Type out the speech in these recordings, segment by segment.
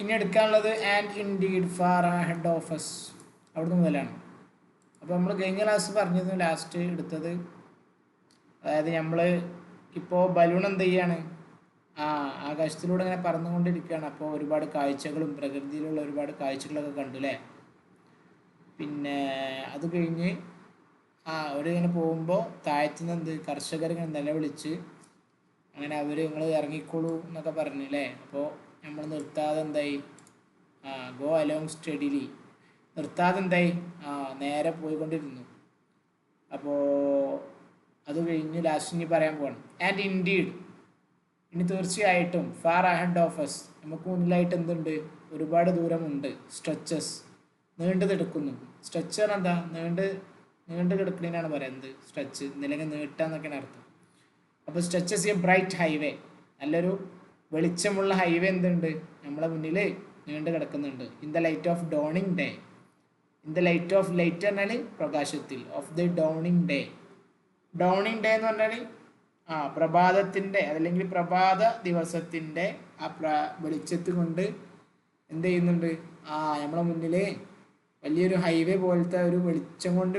ഇനി എടുക്കാനുള്ളത് and indeed far head office അവിടുന്ന് മുതലാണ്. അപ്പോൾ നമ്മൾ കഴിഞ്ഞ ക്ലാസ് പറഞ്ഞത് ലാസ്റ്റ് എടുത്തത്, അതായത് നമ്മൾ ഇപ്പോൾ ബലൂൺ എന്ത് ചെയ്യാണ്, ആകാശത്തിലൂടെ ഇങ്ങനെ പറന്നുകൊണ്ടിരിക്കുകയാണ്. അപ്പോൾ ഒരുപാട് കാഴ്ചകളും പ്രകൃതിയിലുള്ള ഒരുപാട് കാഴ്ചകളൊക്കെ കണ്ടു അല്ലേ. പിന്നെ അത് കഴിഞ്ഞ് അവരിങ്ങനെ പോകുമ്പോൾ താഴത്തുനിന്ന് എന്ത് കർഷകരിങ്ങനെ നിലവിളിച്ച് അങ്ങനെ അവർ നിങ്ങൾ ഇറങ്ങിക്കോളൂ എന്നൊക്കെ പറഞ്ഞു അല്ലേ. അപ്പോൾ നമ്മൾ നിർത്താതെ എന്തായി, ഗോ അലോങ് സ്റ്റഡിലി, നിർത്താതെ എന്തായി നേരെ പോയിക്കൊണ്ടിരുന്നു. അപ്പോൾ അത് കഴിഞ്ഞ് ലാസ്റ്റ് ഇനി പറയാൻ പോകണം ആൻഡ് ഇൻഡീഡ്, ഇനി തീർച്ചയായിട്ടും ഫാർ അഹെഡ് ഓഫ് അസ്, നമുക്ക് മുന്നിലായിട്ട് എന്തുണ്ട്, ഒരുപാട് ദൂരമുണ്ട്. സ്ട്രെച്ചസ്, നീണ്ടു കിടക്കുന്നു. സ്ട്രെച്ചർ എന്താ, നീണ്ടു കിടക്കുന്നതിനാണ് പറയുന്നത് സ്ട്രെച്ച്, നിലങ്ങ് നീട്ടാന്നൊക്കെയാണ് അർത്ഥം. അപ്പോൾ സ്ട്രെച്ചസ് എ ബ്രൈറ്റ് ഹൈവേ, നല്ലൊരു വെളിച്ചമുള്ള ഹൈവേ എന്തുണ്ട് നമ്മളെ മുന്നിൽ നീണ്ടു കിടക്കുന്നുണ്ട്. In the light of dawning day, in the light of, light പറഞ്ഞാൽ പ്രകാശത്തിൽ, of the dawning day. Dawning day എന്ന് പറഞ്ഞാൽ പ്രഭാതത്തിൻ്റെ അതല്ലെങ്കിൽ പ്രഭാത ദിവസത്തിൻ്റെ വെളിച്ചത്ത് കൊണ്ട് എന്ത് ചെയ്യുന്നുണ്ട്, നമ്മളെ മുന്നിൽ വലിയൊരു ഹൈവേ പോലത്തെ ഒരു വെളിച്ചം കൊണ്ട്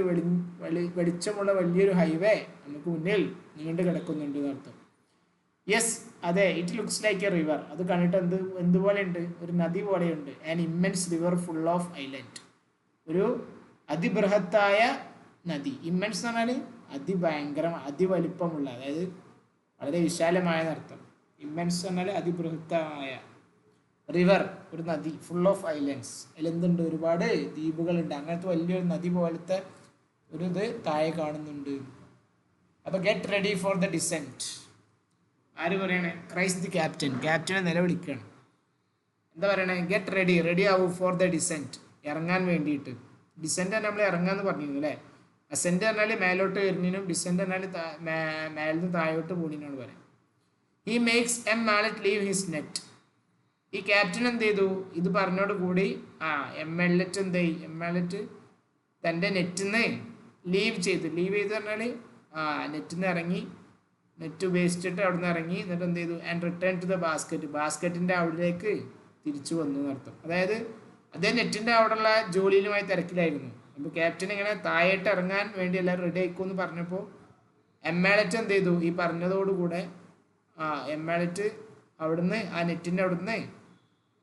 വെളിച്ചമുള്ള വലിയൊരു ഹൈവേ നമുക്ക് മുന്നിൽ നീണ്ടു കിടക്കുന്നുണ്ട് എന്നർത്ഥം. യെസ്, അതെ, it looks like A river, അത് കണ്ടിട്ട് എന്തുപോലെ ഉണ്ട്, ഒരു നദി പോലെയുണ്ട്. An immense river full of island, ഒരു അതിബൃഹത്തായ നദി. ഇമ്മൻസ് എന്ന് പറഞ്ഞാൽ അതിഭയങ്കരം, അതിവലിപ്പമുള്ള, അതായത് വളരെ വിശാലമായെന്നർത്ഥം. ഇമ്മൻസ് പറഞ്ഞാൽ അതിബൃഹത്തായ, റിവർ ഒരു നദി, ഫുൾ ഓഫ് ഐലൻഡ്സ്, അതിലെന്തുണ്ട്, ഒരുപാട് ദ്വീപുകളുണ്ട്. അങ്ങനത്തെ വലിയൊരു നദി പോലത്തെ ഒരു ഇത് താഴെ കാണുന്നുണ്ട്. അപ്പോൾ get ready for the decent, ആര് പറയണേ, ക്രൈസ്റ്റ് ദി ക്യാപ്റ്റൻ, ക്യാപ്റ്റനെ നിലവിളിക്കുകയാണ്. എന്താ പറയണേ, ഗെറ്റ് റെഡി, റെഡി ആവൂ ഫോർ ദ ഡിസെൻറ്റ്, ഇറങ്ങാൻ വേണ്ടിയിട്ട്. ഡിസെൻറ്റ് നമ്മൾ ഇറങ്ങാമെന്ന് പറഞ്ഞിരുന്നു അല്ലേ. അസെൻറ്റ് പറഞ്ഞാൽ മേലോട്ട് വരുന്നതിനും ഡിസെൻറ്റ് പറഞ്ഞാൽ മേലിൽ നിന്ന് താഴോട്ട് പോകുന്നതിനാണ് പറയാം. He makes M Mallet leave his net, ഈ ക്യാപ്റ്റൻ എന്ത് ചെയ്തു, ഇത് പറഞ്ഞോട് കൂടി എംഎൽഎറ്റ് എന്തായി, എംഎൽഎറ്റ് തൻ്റെ നെറ്റിൽ നിന്ന് ലീവ് ചെയ്ത് പറഞ്ഞാൽ നെറ്റിൽ നിന്ന് ഇറങ്ങി, നെറ്റ് ഉപയോഗിച്ചിട്ട് അവിടെ നിന്ന് ഇറങ്ങി, എന്നിട്ട് എന്ത് ചെയ്തു, and return to the basket, ബാസ്ക്കറ്റിൻ്റെ അവിടേക്ക് തിരിച്ചു വന്നു എന്നർത്ഥം. അതായത് അതേ നെറ്റിൻ്റെ അവിടെയുള്ള ജോലിയിലുമായി തിരക്കിലായിരുന്നു. അപ്പോൾ ക്യാപ്റ്റൻ ഇങ്ങനെ താഴേട്ട് ഇറങ്ങാൻ വേണ്ടി എല്ലാവരും റെഡി ആയിക്കോ എന്ന് പറഞ്ഞപ്പോൾ എംഎൽഎറ്റ് എന്ത് ചെയ്തു, ഈ പറഞ്ഞതോടുകൂടെ എംഎൽഎറ്റ് അവിടുന്ന് നെറ്റിൻ്റെ അവിടുന്ന്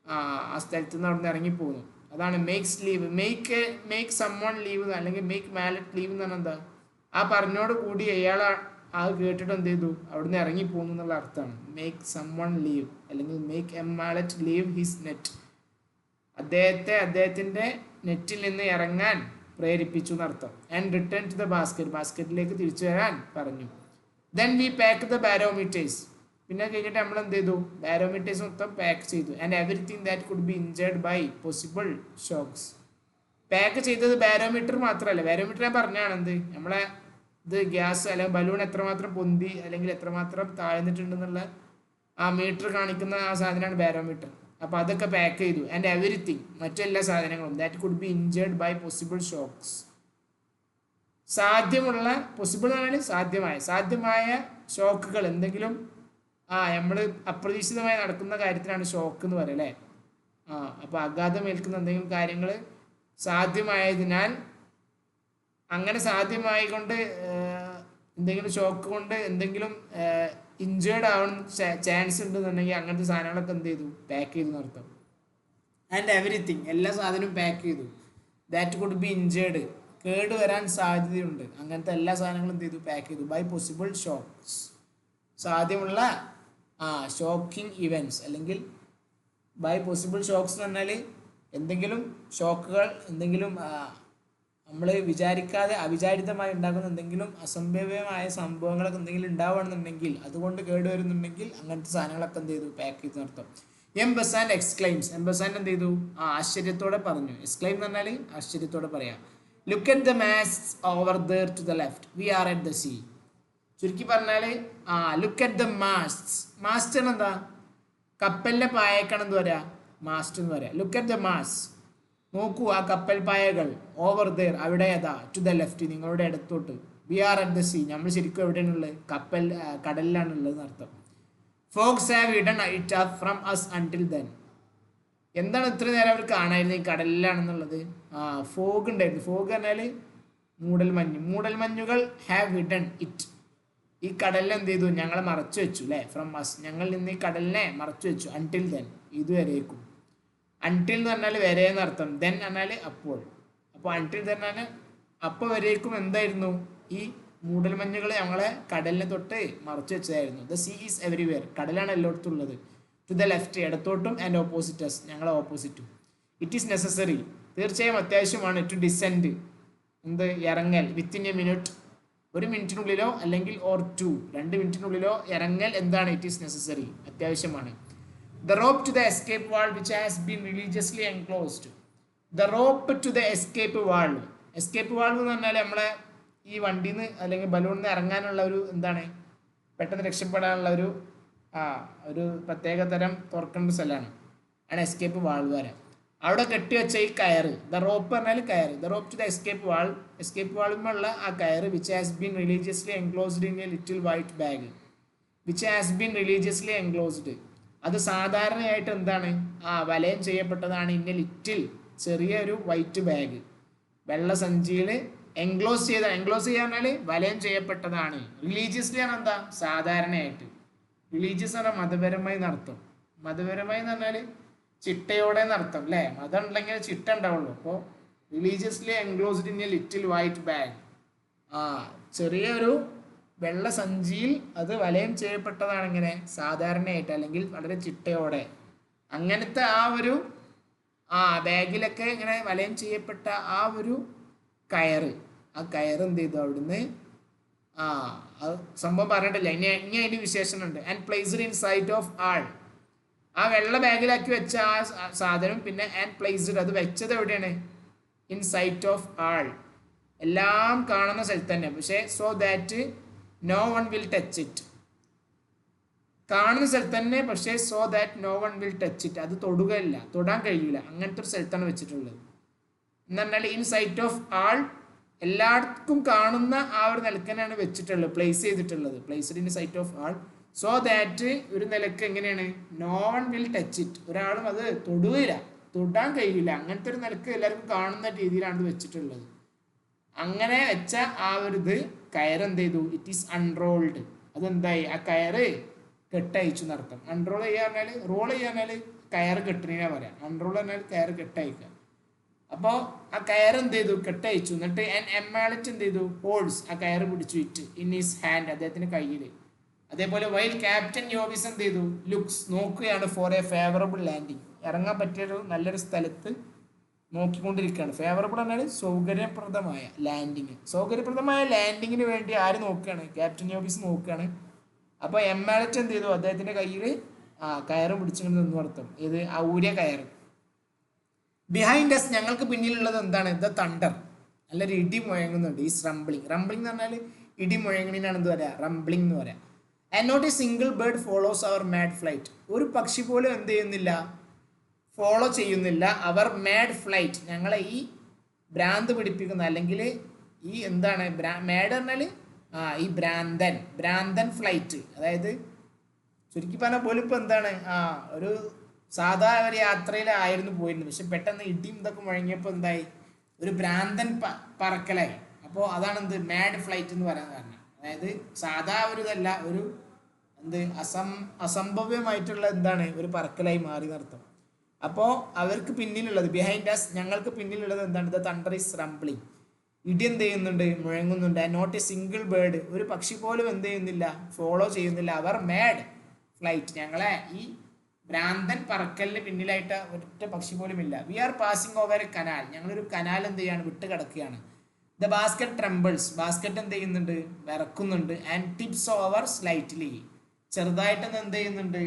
ആ സ്ഥലത്തു നിന്ന് അവിടുന്ന് ഇറങ്ങിപ്പോകുന്നു. അതാണ് makes leave, make sum one leave അല്ലെങ്കിൽ മേക്ക് മാലറ്റ് ലീവ് എന്ന് പറഞ്ഞാൽ എന്താ, ആ പറഞ്ഞോട് കൂടി അയാൾ കേട്ടിട്ട് എന്ത് ചെയ്തു, അവിടുന്ന് ഇറങ്ങിപ്പോകുന്നു എന്നുള്ള അർത്ഥമാണ്. മേക്ക് സം വൺ ലീവ് അല്ലെങ്കിൽ make M Mallet leave his net, അദ്ദേഹത്തിൻ്റെ നെറ്റിൽ നിന്ന് ഇറങ്ങാൻ പ്രേരിപ്പിച്ചു എന്നർത്ഥം. And return to the basket, ബാസ്ക്കറ്റിലേക്ക് തിരിച്ചു വരാൻ പറഞ്ഞു. Then we pack the barometers, പിന്നെ കഴിഞ്ഞിട്ട് നമ്മൾ എന്ത് ചെയ്തു, ബാരോമീറ്റേഴ്സ് മൊത്തം പാക്ക് ചെയ്തു. And everything that could be injured by possible shocks, pack ചെയ്തത് ബാരോമീറ്റർ മാത്രമല്ല, ബാരോമീറ്റർ ഞാൻ പറഞ്ഞാണ് എന്ത്, നമ്മളെ ഇത് ഗ്യാസ് അല്ലെങ്കിൽ ബലൂൺ എത്രമാത്രം പൊന്തി അല്ലെങ്കിൽ എത്രമാത്രം താഴ്ന്നിട്ടുണ്ടെന്നുള്ള ആ മീറ്റർ കാണിക്കുന്ന ആ സാധനമാണ് ബാരോമീറ്റർ. അപ്പോൾ അതൊക്കെ പാക്ക് ചെയ്തു. ആൻഡ് എവറിത്തിങ്, മറ്റെല്ലാ സാധനങ്ങളും that could be injured by possible shocks, സാധ്യമുള്ള, പോസിബിൾ എന്ന് പറഞ്ഞാൽ സാധ്യമായ ഷോക്കുകൾ, എന്തെങ്കിലും നമ്മൾ അപ്രതീക്ഷിതമായി നടക്കുന്ന കാര്യത്തിനാണ് ഷോക്ക് എന്ന് പറയുക അല്ലേ. അപ്പോൾ ആഘാതമേൽക്കുന്ന എന്തെങ്കിലും കാര്യങ്ങൾ സാധ്യമായതിനാൽ, അങ്ങനെ സാധ്യമായി കൊണ്ട് എന്തെങ്കിലും ഷോക്ക് കൊണ്ട് എന്തെങ്കിലും ഇഞ്ചേർഡ് ആവുന്ന ചാൻസ് ഉണ്ടെന്നുണ്ടെങ്കിൽ അങ്ങനത്തെ സാധനങ്ങളൊക്കെ എന്ത് ചെയ്തു, പാക്ക് ചെയ്തു എന്നർത്ഥം. ആൻഡ് എവറിത്തിങ്, എല്ലാ സാധനവും പാക്ക് ചെയ്തു. ദാറ്റ് കുഡ് ബി ഇഞ്ചേർഡ്, കേട് വരാൻ സാധ്യതയുണ്ട്, അങ്ങനത്തെ എല്ലാ സാധനങ്ങളും എന്ത് ചെയ്തു, പാക്ക് ചെയ്തു. ബൈ പോസിബിൾ ഷോക്സ്, സാധ്യമുള്ള ഷോക്കിംഗ് ഇവൻറ്റ്സ് അല്ലെങ്കിൽ ബൈ പോസിബിൾ ഷോക്സ് എന്ന് പറഞ്ഞാൽ എന്തെങ്കിലും ഷോക്കുകൾ, എന്തെങ്കിലും നമ്മൾ വിചാരിക്കാതെ അവിചാരിതമായി ഉണ്ടാകുന്ന എന്തെങ്കിലും അസംഭവ്യമായ സംഭവങ്ങളൊക്കെ എന്തെങ്കിലും ഉണ്ടാവുകയാണെന്നുണ്ടെങ്കിൽ, അതുകൊണ്ട് കേടുവരുന്നുണ്ടെങ്കിൽ അങ്ങനത്തെ സാധനങ്ങളൊക്കെ എന്ത് ചെയ്തു, പാക്ക് ചെയ്ത് നിർത്തും. എംബസാൻഡ് എക്സ്ക്ലൈംസ്, എംബസാൻഡ് എന്ത് ചെയ്തു, ആശ്ചര്യത്തോടെ പറഞ്ഞു. എക്സ്ക്ലൈം എന്ന് പറഞ്ഞാൽ ആശ്ചര്യത്തോടെ പറയാം. Look at the masts over there to the left, we are at the sea. ചുരുക്കി പറഞ്ഞാൽ look at the masts, mast എന്താ, കപ്പലിൻ്റെ പായക്കാണ് എന്ത് പറയുക, മാസ്റ്റ് എന്ന് പറയാം. ലുക്ക് അറ്റ് ദ മാസ്റ്റ്, നോക്കൂ ആ കപ്പൽ പായകൾ. ഓവർ ദർ, അവിടെ ഏതാ, ടു ദ ലെഫ്റ്റ്, നിങ്ങളുടെ അടുത്തോട്ട്. We are at the sea, നമ്മൾ ശരിക്കും എവിടെയാണുള്ളത്, കടലിലാണുള്ളത് എന്നർത്ഥം. Folks have hidden it up from us until then, എന്താണ് ഇത്ര നേരം അവർ കാണായിരുന്നത് ഈ കടലിലാണെന്നുള്ളത്? ഫോഗ് ഉണ്ടായിരുന്നു. ഫോഗ് പറഞ്ഞാൽ മൂടൽമഞ്ഞുകൾ ഹാവ് ഹിഡൻ ഇറ്റ്. ഈ കടലിൽ എന്ത് ചെയ്തു? ഞങ്ങളെ മറച്ചു വെച്ചു അല്ലേ? ഫ്രം അസ്, ഞങ്ങളിൽ നിന്ന് ഈ കടലിനെ മറച്ചു വെച്ചു. Until then, ഇതുവരേക്കും. അൺടിൽ എന്ന് പറഞ്ഞാൽ വരെ എന്നർത്ഥം, ദെൻ പറഞ്ഞാൽ അപ്പോൾ. അപ്പോൾ അൺടിൽ ദെൻ പറഞ്ഞാൽ അപ്പോൾ വരേക്കും എന്തായിരുന്നു? ഈ മൂടൽമഞ്ഞുകൾ ഞങ്ങളെ കടലിനെ തൊട്ട് മറച്ചു വെച്ചതായിരുന്നു. ദ സീ ഈസ് എവരിവെയർ, കടലാണ് എല്ലായിടത്തും ഉള്ളത്. ടു ദ ലെഫ്റ്റ്, ഇടത്തോട്ടും, ആൻഡ് ഓപ്പോസിറ്റസ്, ഞങ്ങളെ ഓപ്പോസിറ്റും. ഇറ്റ് ഈസ് നെസസറി, തീർച്ചയായും അത്യാവശ്യമാണ്. ടു ഡിസെൻഡ്, എന്ത്? ഇറങ്ങൽ. വിത്തിൻ എ മിനിറ്റ്, ഒരു മിനിറ്റിനുള്ളിലോ അല്ലെങ്കിൽ ഓർ 2 മിനിറ്റിനുള്ളിലോ ഇറങ്ങൽ എന്താണ്? ഇറ്റ് ഈസ് നെസസറി, അത്യാവശ്യമാണ്. The rope to the escape wall which has been religiously enclosed. The rope to the escape wall. Escape valve എന്ന് പറഞ്ഞാൽ നമ്മളെ ഈ വണ്ടിയിൽ നിന്ന് അല്ലെങ്കിൽ ബലൂണിൽ നിന്ന് ഇറങ്ങാനുള്ള ഒരു എന്താണ്, പെട്ടെന്ന് രക്ഷപ്പെടാനുള്ള ഒരു പ്രത്യേക തരം തുറക്കേണ്ട സ്ഥലമാണ്, ആണ് എസ്കേപ്പ് വാൾവ് വരെ. അവിടെ കെട്ടിവെച്ച ഈ കയറ്, ദ റോപ്പ് പറഞ്ഞാൽ കയറ്. The rope to the escape wall, escape വാളിലുള്ള ആ കയറ് which has been religiously enclosed in a little white bag. Which has been religiously enclosed, അത് സാധാരണയായിട്ട് എന്താണ്? വലയം ചെയ്യപ്പെട്ടതാണ്. ഇൻ എ ലിറ്റിൽ, ചെറിയ ഒരു വൈറ്റ് ബാഗ്, വെള്ള സഞ്ചിയിൽ എൻക്ലോസ് ചെയ്യാൻ വലയം ചെയ്യപ്പെട്ടതാണ്. റിലീജിയസ്ലി ആണ് എന്താ? സാധാരണയായിട്ട്. റിലീജിയസ് പറഞ്ഞാൽ മതപരമായി എന്നർത്ഥം. മതപരമായി എന്ന് പറഞ്ഞാൽ ചിട്ടയോടെ എന്നർത്ഥം അല്ലേ? മതം ഉണ്ടെങ്കിൽ ചിട്ട ഉണ്ടാവുള്ളൂ. അപ്പോൾ religiously enclosed in a little white bag, ചെറിയൊരു വെള്ള സഞ്ചിയിൽ അത് വലയം ചെയ്യപ്പെട്ടതാണ്. ഇങ്ങനെ സാധാരണയായിട്ട് അല്ലെങ്കിൽ വളരെ ചിട്ടയോടെ. അങ്ങനത്തെ ഒരു ബാഗിലൊക്കെ ഇങ്ങനെ വലയം ചെയ്യപ്പെട്ട ഒരു കയറ്, ആ കയറ് എന്ത് ചെയ്തു? അവിടുന്ന് സംഭവം പറഞ്ഞിട്ടില്ല, ഇനി അതിന് വിശേഷണമുണ്ട്. And placed in sight of all, ആ വെള്ള ബാഗിലാക്കി വെച്ച ആ സാധനം. പിന്നെ ആൻഡ് പ്ലേസ്ഡ്, അത് വെച്ചത് എവിടെയാണ്? ഇൻ സൈറ്റ് ഓഫ് ആൾ, എല്ലാം കാണുന്ന സ്ഥലത്ത് തന്നെ. പക്ഷേ so that no one will touch it, കാണുന്ന സ്ഥലത്ത് തന്നെ. പക്ഷേ so that no one will touch it, അത് തൊടാൻ കഴിയില്ല. അങ്ങനത്തെ ഒരു സ്ഥലത്താണ് വെച്ചിട്ടുള്ളത്. എന്ന് പറഞ്ഞാൽ ഇൻ സൈറ്റ് ഓഫ് ആൾ, എല്ലാവർക്കും കാണുന്ന ഒരു നിലക്കനാണ് വെച്ചിട്ടുള്ളത്, പ്ലേസ് ചെയ്തിട്ടുള്ളത്. Placed in sight of all, so that ഒരു നിലക്ക് എങ്ങനെയാണ്? No one will touch it, ഒരാളും അത് തൊടാൻ കഴിയില്ല. അങ്ങനത്തെ ഒരു നിലക്ക് എല്ലാവർക്കും കാണുന്ന രീതിയിലാണ് വെച്ചിട്ടുള്ളത്. അങ്ങനെ വെച്ച ഇത് കയറെന്ത് ചെയ്തു? ഇറ്റ് ഈസ് അൺറോൾഡ്, അതെന്തായി? ആ കയറ് കെട്ടയച്ചു എന്നർത്ഥം. അൺറോൾ ചെയ്യാൻ റോൾ ചെയ്യാൻ കയറ് കെട്ടിനെ പറയാം. അൺറോൾ പറഞ്ഞാൽ കയറ് കെട്ടയക്കുക. അപ്പോൾ ആ കയറെന്ത് ചെയ്തു? കെട്ടയച്ചു. എന്നിട്ട് എമ്മാളറ്റ് എന്ത് ചെയ്തു? ഹോൾഡ്സ്, ആ കയറ് പിടിച്ചു ഇറ്റ് ഇൻ ഹിസ് ഹാൻഡ്, അദ്ദേഹത്തിന്റെ കയ്യിൽ. അതേപോലെ വൈൽ ക്യാപ്റ്റൻ യോബിസ് എന്ത് ചെയ്തു? ലുക്സ്, നോക്കുകയാണ്. ഫോർ എ ഫേവറബിൾ ലാൻഡിങ്, ഇറങ്ങാൻ പറ്റിയൊരു നല്ലൊരു സ്ഥലത്ത് നോക്കിക്കൊണ്ടിരിക്കുകയാണ്. ഫേവറബിൾ പറഞ്ഞാൽ സൗകര്യപ്രദമായ ലാൻഡിങ്. സൗകര്യപ്രദമായ ലാൻഡിങ്ങിന് വേണ്ടി ആര് നോക്കുകയാണ്? ക്യാപ്റ്റൻ യോബിസ് നോക്കുകയാണ്. അപ്പോൾ എമ്മാളറ്റ് എന്ത് ചെയ്തു? അദ്ദേഹത്തിന്റെ കയ്യിൽ കയറും പിടിച്ചിങ്ങനെ നിന്ന് അർത്ഥം. ഇത് ഊരിയ കയറ്. ബിഹൈൻഡ് അസ്, ഞങ്ങൾക്ക് പിന്നിലുള്ളത് എന്താണ്? ദ തണ്ടർ, നല്ലൊരു ഇടി മുഴങ്ങുന്നുണ്ട്. ഈ റംബ്ലിങ്. റംബ്ലിങ് എന്ന് പറഞ്ഞാൽ ഇടി മുഴങ്ങണിനാണ് എന്ത് പറയാ? റംബ്ലിങ് എന്ന് പറയാം. And not a single bird follows our mad flight, ഒരു പക്ഷി പോലും എന്ത് ചെയ്യുന്നില്ല? ഫോളോ ചെയ്യുന്നില്ല. അവർ മാഡ് ഫ്ലൈറ്റ്, ഞങ്ങളെ ഈ ഭ്രാന്ത് പിടിപ്പിക്കുന്ന, അല്ലെങ്കിൽ ഈ എന്താണ് മാഡ് പറഞ്ഞാൽ ഈ ഭ്രാന്തൻ ഫ്ലൈറ്റ്. അതായത് ചുരുക്കി പറഞ്ഞാൽ പോലും ഇപ്പം എന്താണ്? ഒരു സാധാ ഒരു യാത്രയിലായിരുന്നു പോയിരുന്നത്. പക്ഷെ പെട്ടെന്ന് ഇടിയും ഇതൊക്കെ മുഴങ്ങിയപ്പോൾ എന്തായി? ഒരു ഭ്രാന്തൻ പറക്കലായി. അപ്പോൾ അതാണ് എന്ത്? മാഡ് ഫ്ലൈറ്റ് എന്ന് പറയാൻ കാരണം. അതായത് സാധാ ഒരു ഇതല്ല, ഒരു അസംഭവ്യമായിട്ടുള്ള എന്താണ്? ഒരു പറക്കലായി മാറി നടത്തും. അപ്പോൾ അവർക്ക് പിന്നിലുള്ളത്, ബിഹൈൻഡ് അസ്, ഞങ്ങൾക്ക് പിന്നിലുള്ളത് എന്താണ്? ദ തണ്ടർ ഈസ് റംബ്ലിങ്, ഇടി എന്ത് ചെയ്യുന്നുണ്ട്? മുഴങ്ങുന്നുണ്ട്. And not a single bird, ഒരു പക്ഷി പോലും എന്ത് ചെയ്യുന്നില്ല? ഫോളോ ചെയ്യുന്നില്ല. അവർ മാഡ് ഫ്ലൈറ്റ്, ഞങ്ങളെ ഈ ഭ്രാന്തൻ പറക്കലിന് പിന്നിലായിട്ട് ഒറ്റ പക്ഷി പോലും ഇല്ല. We are passing over a canal, ഞങ്ങളൊരു കനാൽ എന്ത് ചെയ്യാണ്? വിട്ട് കിടക്കുകയാണ്. ദ ബാസ്ക്കറ്റ് ട്രംബിൾസ്, ബാസ്ക്കറ്റ് എന്ത് ചെയ്യുന്നുണ്ട്? വിറക്കുന്നുണ്ട്. ആൻഡ് ടിപ്സ് ഓവർ സ്ലൈറ്റ്ലി, ചെറുതായിട്ട് എന്ത് ചെയ്യുന്നുണ്ട്?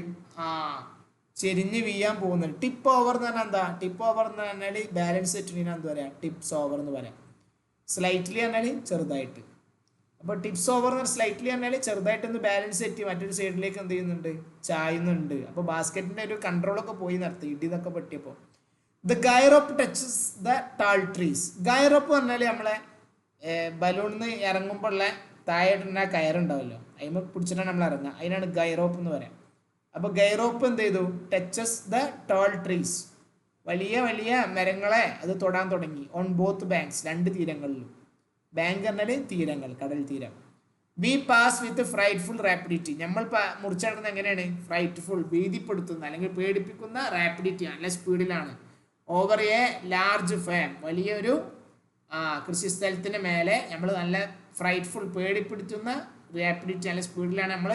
ചെരിഞ്ഞ് വീഴാൻ പോകുന്നുണ്ട്. ടിപ്പ് ഓവർ എന്ന് പറഞ്ഞാൽ എന്താ? ടിപ്പ് ഓവർ എന്ന് പറഞ്ഞാൽ ബാലൻസ് തെറ്റിനാ എന്താ പറയാ? ടിപ്സ് ഓവർ എന്ന് പറയാം. സ്ലൈറ്റ്ലി പറഞ്ഞാൽ ചെറുതായിട്ട്. അപ്പോൾ ടിപ്സ് ഓവർ എന്ന് പറഞ്ഞാൽ സ്ലൈറ്റ്ലി പറഞ്ഞാൽ ചെറുതായിട്ടൊന്ന് ബാലൻസ് തെറ്റി മറ്റൊരു സൈഡിലേക്ക് എന്ത് ചെയ്യുന്നുണ്ട്? ചായുന്നുണ്ട്. അപ്പോൾ ബാസ്ക്കറ്റിന്റെ ഒരു കൺട്രോളൊക്കെ പോയി നടത്തി ഇടി ഇതൊക്കെ പറ്റിയപ്പോൾ. The guide rope touches the tall trees, guide rope പറഞ്ഞാൽ നമ്മളെ ബലൂണിൽ നിന്ന് ഇറങ്ങുമ്പോൾ ഉള്ള താഴെയിട്ടുള്ള കയറുണ്ടാവല്ലോ, അതിന് പിടിച്ചിട്ടാണ് നമ്മൾ ഇറങ്ങുക. അതിനാണ് ഗൈറോപ്പ് എന്ന് പറയാം. അപ്പോൾ ഗൈറോപ്പ് എന്ത് ചെയ്തു? ടച്ചസ് ദ ടാൾ ട്രീസ്, വലിയ വലിയ മരങ്ങളെ അത് തൊടാൻ തുടങ്ങി. ഓൺ ബോത്ത് ബാങ്ക്സ്, രണ്ട് തീരങ്ങളിലും. ബാങ്ക് എന്നാൽ തീരങ്ങൾ, കടൽ തീരം. വി പാസ് വിത്ത് ഫ്രൈറ്റ്ഫുൾ റാപ്പിഡിറ്റി. നമ്മൾ മുറിച്ചടക്കുന്നത് എങ്ങനെയാണ്? ഫ്രൈറ്റ്ഫുൾ, ഭീതിപ്പെടുത്തുന്ന അല്ലെങ്കിൽ പേടിപ്പിക്കുന്ന റാപ്പിഡിറ്റി, നല്ല സ്പീഡിലാണ്. ഓവർ എ ലാർജ് ഫാം, വലിയൊരു കൃഷിസ്ഥലത്തിന് മേലെ നമ്മൾ നല്ല ഫ്രൈറ്റ്ഫുൾ, പേടിപ്പെടുത്തുന്ന റാപ്പിഡിറ്റി, നല്ല സ്പീഡിലാണ് നമ്മൾ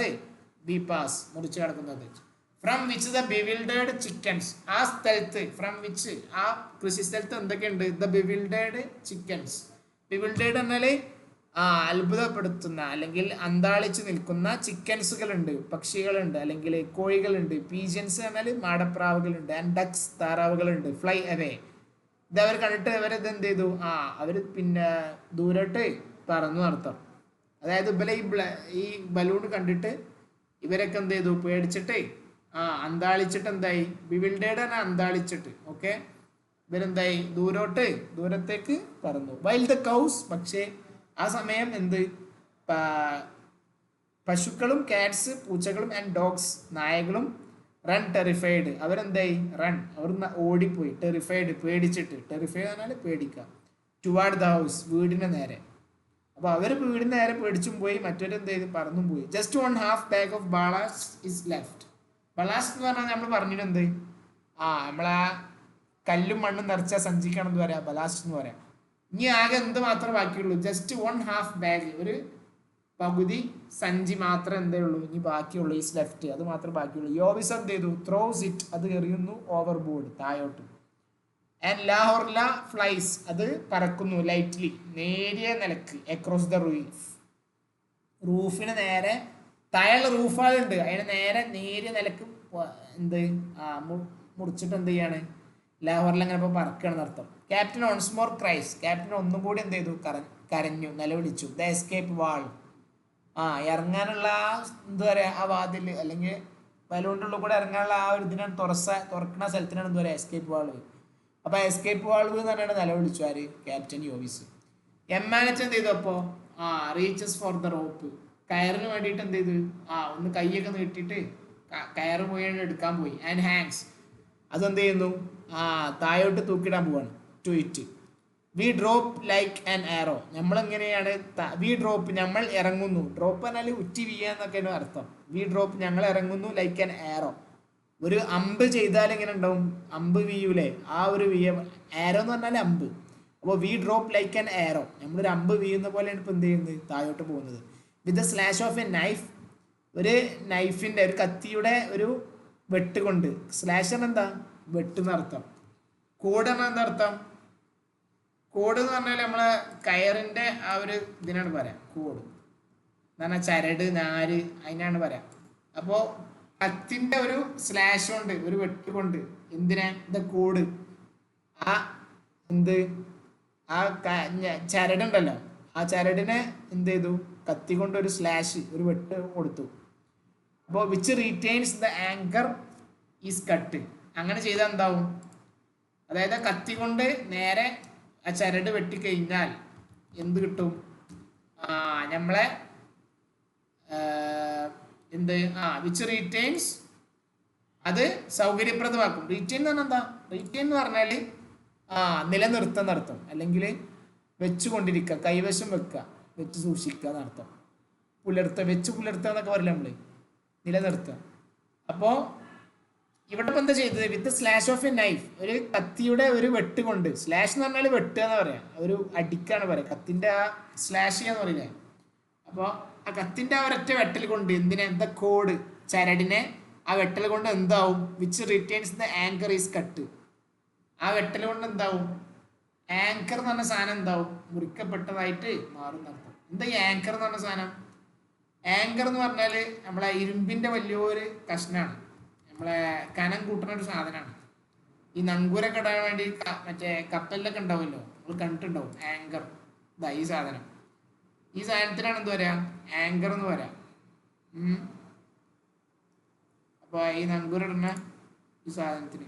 വി പാസ് മുറിച്ച് കടക്കുന്നത്. ഫ്രം വിച്ച് ദ ബിവിൽഡേഡ് ചിക്കൻസ്, ആ സ്ഥലത്ത്, ഫ്രം വിച്ച്, ആ കൃഷിസ്ഥലത്ത് എന്തൊക്കെയുണ്ട്? The ബിവിൽഡേഡ് chickens. ബിവിൽഡേഡ് എന്നാൽ അത്ഭുതപ്പെടുത്തുന്ന അല്ലെങ്കിൽ അന്താളിച്ച് നിൽക്കുന്ന ചിക്കൻസുകളുണ്ട്, പക്ഷികളുണ്ട് അല്ലെങ്കിൽ കോഴികളുണ്ട്. പീജൻസ് എന്നാൽ മാടപ്രാവുകളുണ്ട്. ആൻഡ് ഡക്സ്, താറാവുകളുണ്ട്. ഫ്ലൈ അവേ, ഇത് അവർ കണ്ടിട്ട് അവരിത് എന്ത് ചെയ്തു? അവർ പിന്നെ ദൂരോട്ട് പറന്നു അർത്ഥം. അതായത് ഈ ബലൂൺ കണ്ടിട്ട് ഇവരൊക്കെ എന്ത് ചെയ്തു? പേടിച്ചിട്ട് അന്താളിച്ചിട്ട് എന്തായി? ബിവിൽഡേഡ് ആണ് അന്താളിച്ചിട്ട്. ഓക്കെ, ഇവരെന്തായി? ദൂരത്തേക്ക് പറന്നു. വൈൽ ദ കൗസ്, പക്ഷേ ആ സമയം എന്ത്? പശുക്കളും, കാറ്റ്സ് പൂച്ചകളും, ആൻഡ് ഡോഗ്സ് നായകളും, റൺ ടെറിഫൈഡ്, അവരെന്തായി? റൺ, അവർ ഓടിപ്പോയി. ടെറിഫൈഡ്, പേടിച്ചിട്ട്. ടെറിഫൈഡ് പറഞ്ഞാൽ പേടിക്കുക. ടുവാർഡ് ദ ഹൗസ്, വീടിന് നേരെ. അപ്പോൾ അവർ വീടിന് നേരെ പേടിച്ചും പോയി, മറ്റൊരെന്ത് ചെയ്ത്? പറന്നും പോയി. Just 1/2 bag of ballast is left. Ballast എന്ന് പറഞ്ഞാൽ നമ്മൾ പറഞ്ഞിട്ടുണ്ട്, നമ്മളാ കല്ലും മണ്ണും നിറച്ച സഞ്ചിക്കാണെന്ന് പറയാം ബലാസ്റ്റ് എന്ന് പറയാം. ഇനി ആകെ എന്ത് മാത്രമേ ബാക്കിയുള്ളൂ? ജസ്റ്റ് 1/2 ബാഗ്, ഒരു പകുതി സഞ്ചി മാത്രമേ എന്തേ ഉള്ളൂ ഇനി ബാക്കിയുള്ളൂ. ഈസ് ലെഫ്റ്റ്, അത് മാത്രമേ ബാക്കിയുള്ളൂ. യോവിസ് എന്ത് ചെയ്തു? ത്രോസ് ഇറ്റ്, അത് എറിയുന്നു. ഓവർ ബോർഡ്, താഴോട്ട്. ആൻഡ് ലാഹോർല ഫ്ലൈസ്, അത് പറക്കുന്നു. ലൈറ്റ്ലി, നേരിയ നിലക്ക്. അക്രോസ് ദ റൂഫിന് നേരെ, താഴെയുള്ള റൂഫുകളുണ്ട്, അതിന് നേരെ നേരിയ നിലക്ക് എന്ത് മുറിച്ചിട്ട് എന്ത് ചെയ്യാണ്? ലാഹോറിൽ അങ്ങനെ ഇപ്പോൾ പറക്കുകയാണെന്ന് അർത്ഥം. ക്യാപ്റ്റൻ ഓൺസ്മോർ ക്രൈസ്, ക്യാപ്റ്റൻ ഒന്നും കൂടി എന്ത് ചെയ്തു? കരഞ്ഞു, നിലവിളിച്ചു. ദ എസ്കേപ്പ് വാൾ, ഇറങ്ങാനുള്ള എന്താ പറയുക, ആ വാതിൽ അല്ലെങ്കിൽ ബലൂണിൻ്റെ ഉള്ളിൽ കൂടെ ഇറങ്ങാനുള്ള ആ ഒരു ഇതിനാണ് തുറക്കുന്ന സ്ഥലത്തിനാണ് എന്താ പറയുക? Escape valve. അപ്പോൾ എസ്കേപ്പ് വാൾവ് എന്ന് പറഞ്ഞാൽ നിലവിളിച്ചു ആര്? ക്യാപ്റ്റൻ യോവിസ്. എമ്മാനച്ച് എന്ത് ചെയ്തു? അപ്പോൾ റീച്ചസ് ഫോർ ദ റോപ്പ്, കയറിന് വേണ്ടിയിട്ട് എന്ത് ചെയ്തു? ഒന്ന് കൈയൊക്കെ നീട്ടിയിട്ട് കയറ് പോയി എടുക്കാൻ പോയി. ആൻഡ് ഹാങ്സ്, അതെന്ത് ചെയ്യുന്നു? താഴോട്ട് തൂക്കിടാൻ പോവാണ്. To it. We drop like an arrow, നമ്മളെങ്ങനെയാണ്? വി ഡ്രോപ്പ്, നമ്മൾ ഇറങ്ങുന്നു. ഡ്രോപ്പ് പറഞ്ഞാൽ ഉറ്റി വീഴുക എന്നൊക്കെയാണ് അർത്ഥം. വി ഡ്രോപ്പ്, ഞങ്ങൾ ഇറങ്ങുന്നു. ലൈക്ക് ആൻ ആരോ, ഒരു അമ്പ് ചെയ്താൽ എങ്ങനെ ഉണ്ടാവും? അമ്പ് വീയൂലേ? ആ ഒരു ആരോ എന്ന് പറഞ്ഞാൽ അമ്പ്. അപ്പോൾ വി ഡ്രോപ്പ് ലൈക്ക് ആൻ ആരോ, നമ്മളൊരു അമ്പ് വീഴുന്ന പോലെയാണ് ഇപ്പോൾ എന്ത് ചെയ്യുന്നത്? താഴോട്ട് പോകുന്നത്. വിത്ത് സ്ലാഷ് ഓഫ് എ നൈഫ്, ഒരു നൈഫിൻ്റെ, ഒരു കത്തിയുടെ ഒരു വെട്ട് കൊണ്ട്. സ്ലാഷർ എന്താ? വെട്ടുന്നർത്ഥം. കോഡ് എന്നാൽ എന്തർത്ഥം? കോഡ് എന്ന് പറഞ്ഞാൽ നമ്മളെ കയറിൻ്റെ ആ ഒരു ഇതിനാണ് പറയാം കോഡ് എന്ന് പറഞ്ഞാൽ. ചരട്, നാര്, അതിനാണ് പറയാം. അപ്പോൾ കത്തിൻ്റെ ഒരു സ്ലാഷ് കൊണ്ട്, ഒരു വെട്ട് കൊണ്ട്. എന്തിനാ? ഇത് കോഡ്. ചരടുണ്ടല്ലോ, ആ ചരടിനെ എന്ത് ചെയ്തു? കത്തി കൊണ്ട് ഒരു സ്ലാഷ്, ഒരു വെട്ട് കൊടുത്തു. അപ്പോൾ which retains the anchor is cut, അങ്ങനെ ചെയ്താൽ എന്താവും? അതായത് കത്തി കൊണ്ട് നേരെ ആ ചരട് വെട്ടിക്കഴിഞ്ഞാൽ എന്ത് കിട്ടും? നമ്മളെ എന്ത്? വിച്ച് റീറ്റെയിൻസ്, അത് സൗകര്യപ്രദമാക്കും. റീറ്റെയിൻ എന്ന് പറഞ്ഞാൽ എന്താ? റീറ്റെയിൻ എന്ന് പറഞ്ഞാൽ നിലനിർത്തുന്ന അർത്ഥം, അല്ലെങ്കിൽ വെച്ചുകൊണ്ടിരിക്കുക, കൈവശം വെക്കുക, വെച്ച് സൂക്ഷിക്കുക എന്നർത്ഥം. വെച്ച് പുലർത്തുക എന്നൊക്കെ പറയില്ല നമ്മൾ, നിലനിർത്തുക. അപ്പോൾ ഇവിടെ ഇപ്പം എന്താ ചെയ്തത്? വിത്ത് സ്ലാഷ് ഓഫ് എ നൈഫ്, ഒരു കത്തിയുടെ ഒരു വെട്ട് കൊണ്ട്. സ്ലാഷ് എന്ന് പറഞ്ഞാൽ വെട്ടുക എന്ന് പറയാം, ഒരു അടിക്കാണ് പറയാം. കത്തിൻ്റെ ആ സ്ലാഷ് ചെയ്യാന്ന് പറയില്ലേ? അപ്പോൾ ആ കത്തിൻ്റെ ആ ഒരൊറ്റ വെട്ടൽ കൊണ്ട് എന്തിനാ? എന്താ കോഡ്, ചരടിനെ ആ വെട്ടൽ കൊണ്ട് എന്താവും? Which retains the anchor is cut, ആ വെട്ടൽ കൊണ്ട് എന്താവും? ആങ്കർ എന്ന് പറഞ്ഞ സാധനം എന്താവും? മുറിക്കപ്പെട്ടതായിട്ട് മാറും അർത്ഥം. എന്താ ഈ ആങ്കർ എന്ന് പറഞ്ഞ സാധനം? ആങ്കർ എന്ന് പറഞ്ഞാൽ നമ്മളെ ഇരുമ്പിൻ്റെ വലിയൊരു കഷ്ണമാണ്, നമ്മളെ കനം കൂട്ടുന്ന ഒരു സാധനമാണ്. ഈ നങ്കൂരൊക്കെ ഇടാൻ വേണ്ടി മറ്റേ കപ്പലിലൊക്കെ ഉണ്ടാവുമല്ലോ, നമ്മൾ കണ്ടിട്ടുണ്ടാവും ആങ്കർ. ഇതാ ഈ സാധനം, ഈ സാധനത്തിനാണ് എന്ത് പറയാ? ആങ്കർ എന്ന് പറയാം. അപ്പോൾ ഈ നങ്കൂരിടുന്ന ഈ സാധനത്തിന്.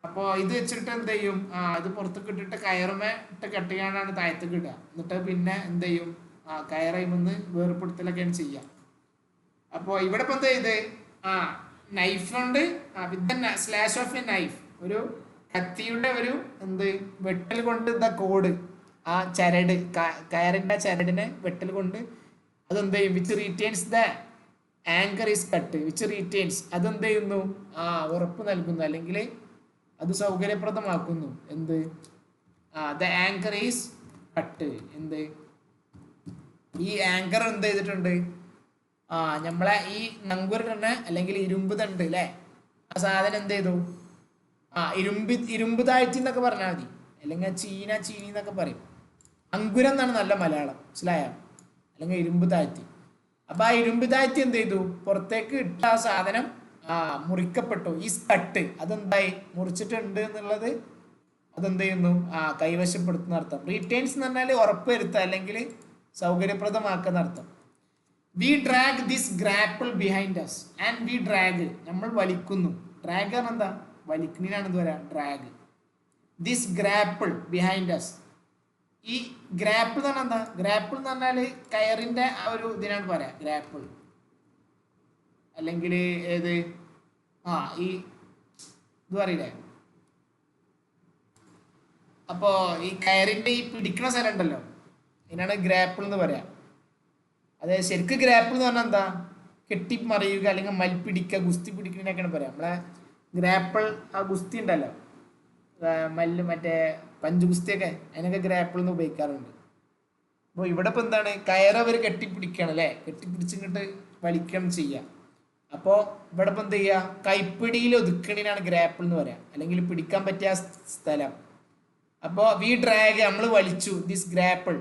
അപ്പോൾ ഇത് വെച്ചിട്ട് എന്ത് ചെയ്യും? ഇത് പുറത്തേക്ക് ഇട്ടിട്ട് കയറുമേ ഇട്ട് കെട്ടിയാണ്ടാണ് താഴത്തേക്ക് ഇടുക. എന്നിട്ട് പിന്നെ എന്ത് ചെയ്യും? കയറയിമെന്ന് വേർപ്പെടുത്തലൊക്കെയാണ് ചെയ്യുക. അപ്പോൾ ഇവിടെ ഇപ്പം എന്താ ചെയ്ത്? നൈഫ് കൊണ്ട് വിത്ത് സ്ലാഷ് ഓഫ് എ നൈഫ്, ഒരു കത്തിയുടെ ഒരു എന്ത് വെട്ടൽ കൊണ്ട് ഇതാ കോഡ് ആ ചരട് കയറിൻ്റെ ചരടിനെ വെട്ടൽ കൊണ്ട് അതെന്ത് ചെയ്യും which retains the anchor is cut which retains അതെന്ത് ചെയ്യുന്നു ആ ഉറപ്പ് നൽകുന്നു അല്ലെങ്കിൽ അത് സൗകര്യപ്രദമാക്കുന്നു എന്ത് ദ ആങ്കർ ഈസ് കട്ട് എന്ത് ഈ ആങ്കർ എന്ത് ചെയ്തിട്ടുണ്ട് നമ്മളെ ഈ നങ്കൂരിടണ അല്ലെങ്കിൽ ഇരുമ്പ് തണ്ട് അല്ലേ ആ സാധനം എന്ത് ചെയ്തു ഇരുമ്പ് താഴ്ത്തി എന്നൊക്കെ പറഞ്ഞാൽ മതി അല്ലെങ്കിൽ ചീനി എന്നൊക്കെ പറയും അങ്കുരം എന്നാണ് നല്ല മലയാളം മനസ്സിലായോ അല്ലെങ്കിൽ ഇരുമ്പ് താഴ്ത്തി അപ്പൊ ആ ഇരുമ്പ് താഴ്ത്തി എന്ത് ചെയ്തു പുറത്തേക്ക് ഇട്ട ആ സാധനം മുറിക്കപ്പെട്ടു ഈ കട്ട് അതെന്തായി മുറിച്ചിട്ടുണ്ട് എന്നുള്ളത് അതെന്ത് ചെയ്യുന്നു കൈവശപ്പെടുത്തുന്ന അർത്ഥം റീറ്റെയിൻസ് എന്ന് പറഞ്ഞാൽ ഉറപ്പുവരുത്തുക അല്ലെങ്കിൽ സൗകര്യപ്രദമാക്കുന്ന അർത്ഥം we drag this grapple behind us and we drag നമ്മൾ വലിക്കുന്നു ഡ്രാഗ് ആണ് എന്താ വലിക്കുന്നതിനാണ് എന്ത് പറയാ drag this grapple behind us ഈ ഗ്രാപ്പിൾ എന്ന് പറഞ്ഞാൽ എന്താ ഗ്രാപ്പിൾ എന്ന് പറഞ്ഞാൽ കയറിന്റെ ആ ഒരു ഇതിനാണ് പറയാ ഗ്രാപ്പിൾ അല്ലെങ്കിൽ ഏത് ഈ ഇത് പറയില്ലേ അപ്പോ ഈ കയറിന്റെ ഈ പിടിക്കുന്ന സ്ഥലം ഉണ്ടല്ലോ ഇതിനാണ് ഗ്രാപ്പിൾ എന്ന് പറയാം അതായത് ശരിക്കും ഗ്രാപ്പിൾ എന്ന് പറഞ്ഞാൽ എന്താ കെട്ടിമറിയുക അല്ലെങ്കിൽ മൽപ്പിടിക്കുക ഗുസ്തി പിടിക്കുന്നതിനൊക്കെയാണ് പറയാം നമ്മളെ ഗ്രാപ്പിൾ ആ ഗുസ്തി ഉണ്ടല്ലോ മറ്റേ പഞ്ച് ഗുസ്തിയൊക്കെ അതിനൊക്കെ ഗ്രാപ്പിൾ എന്ന് ഉപയോഗിക്കാറുണ്ട് അപ്പോൾ ഇവിടെ ഇപ്പം എന്താണ് കയറ് അവർ കെട്ടിപ്പിടിക്കുകയാണ് അല്ലേ കെട്ടിപ്പിടിച്ചിങ്ങോട്ട് വലിക്കണം ചെയ്യുക അപ്പോൾ ഇവിടെ ഇപ്പം എന്ത് ചെയ്യുക കൈപ്പിടിയിൽ ഒതുക്കണിനാണ് ഗ്രാപ്പിൾ എന്ന് പറയാം അല്ലെങ്കിൽ പിടിക്കാൻ പറ്റിയ സ്ഥലം അപ്പോൾ വി ഡ്രാഗ് നമ്മൾ വലിച്ചു ദിസ് ഗ്രാപ്പിൾ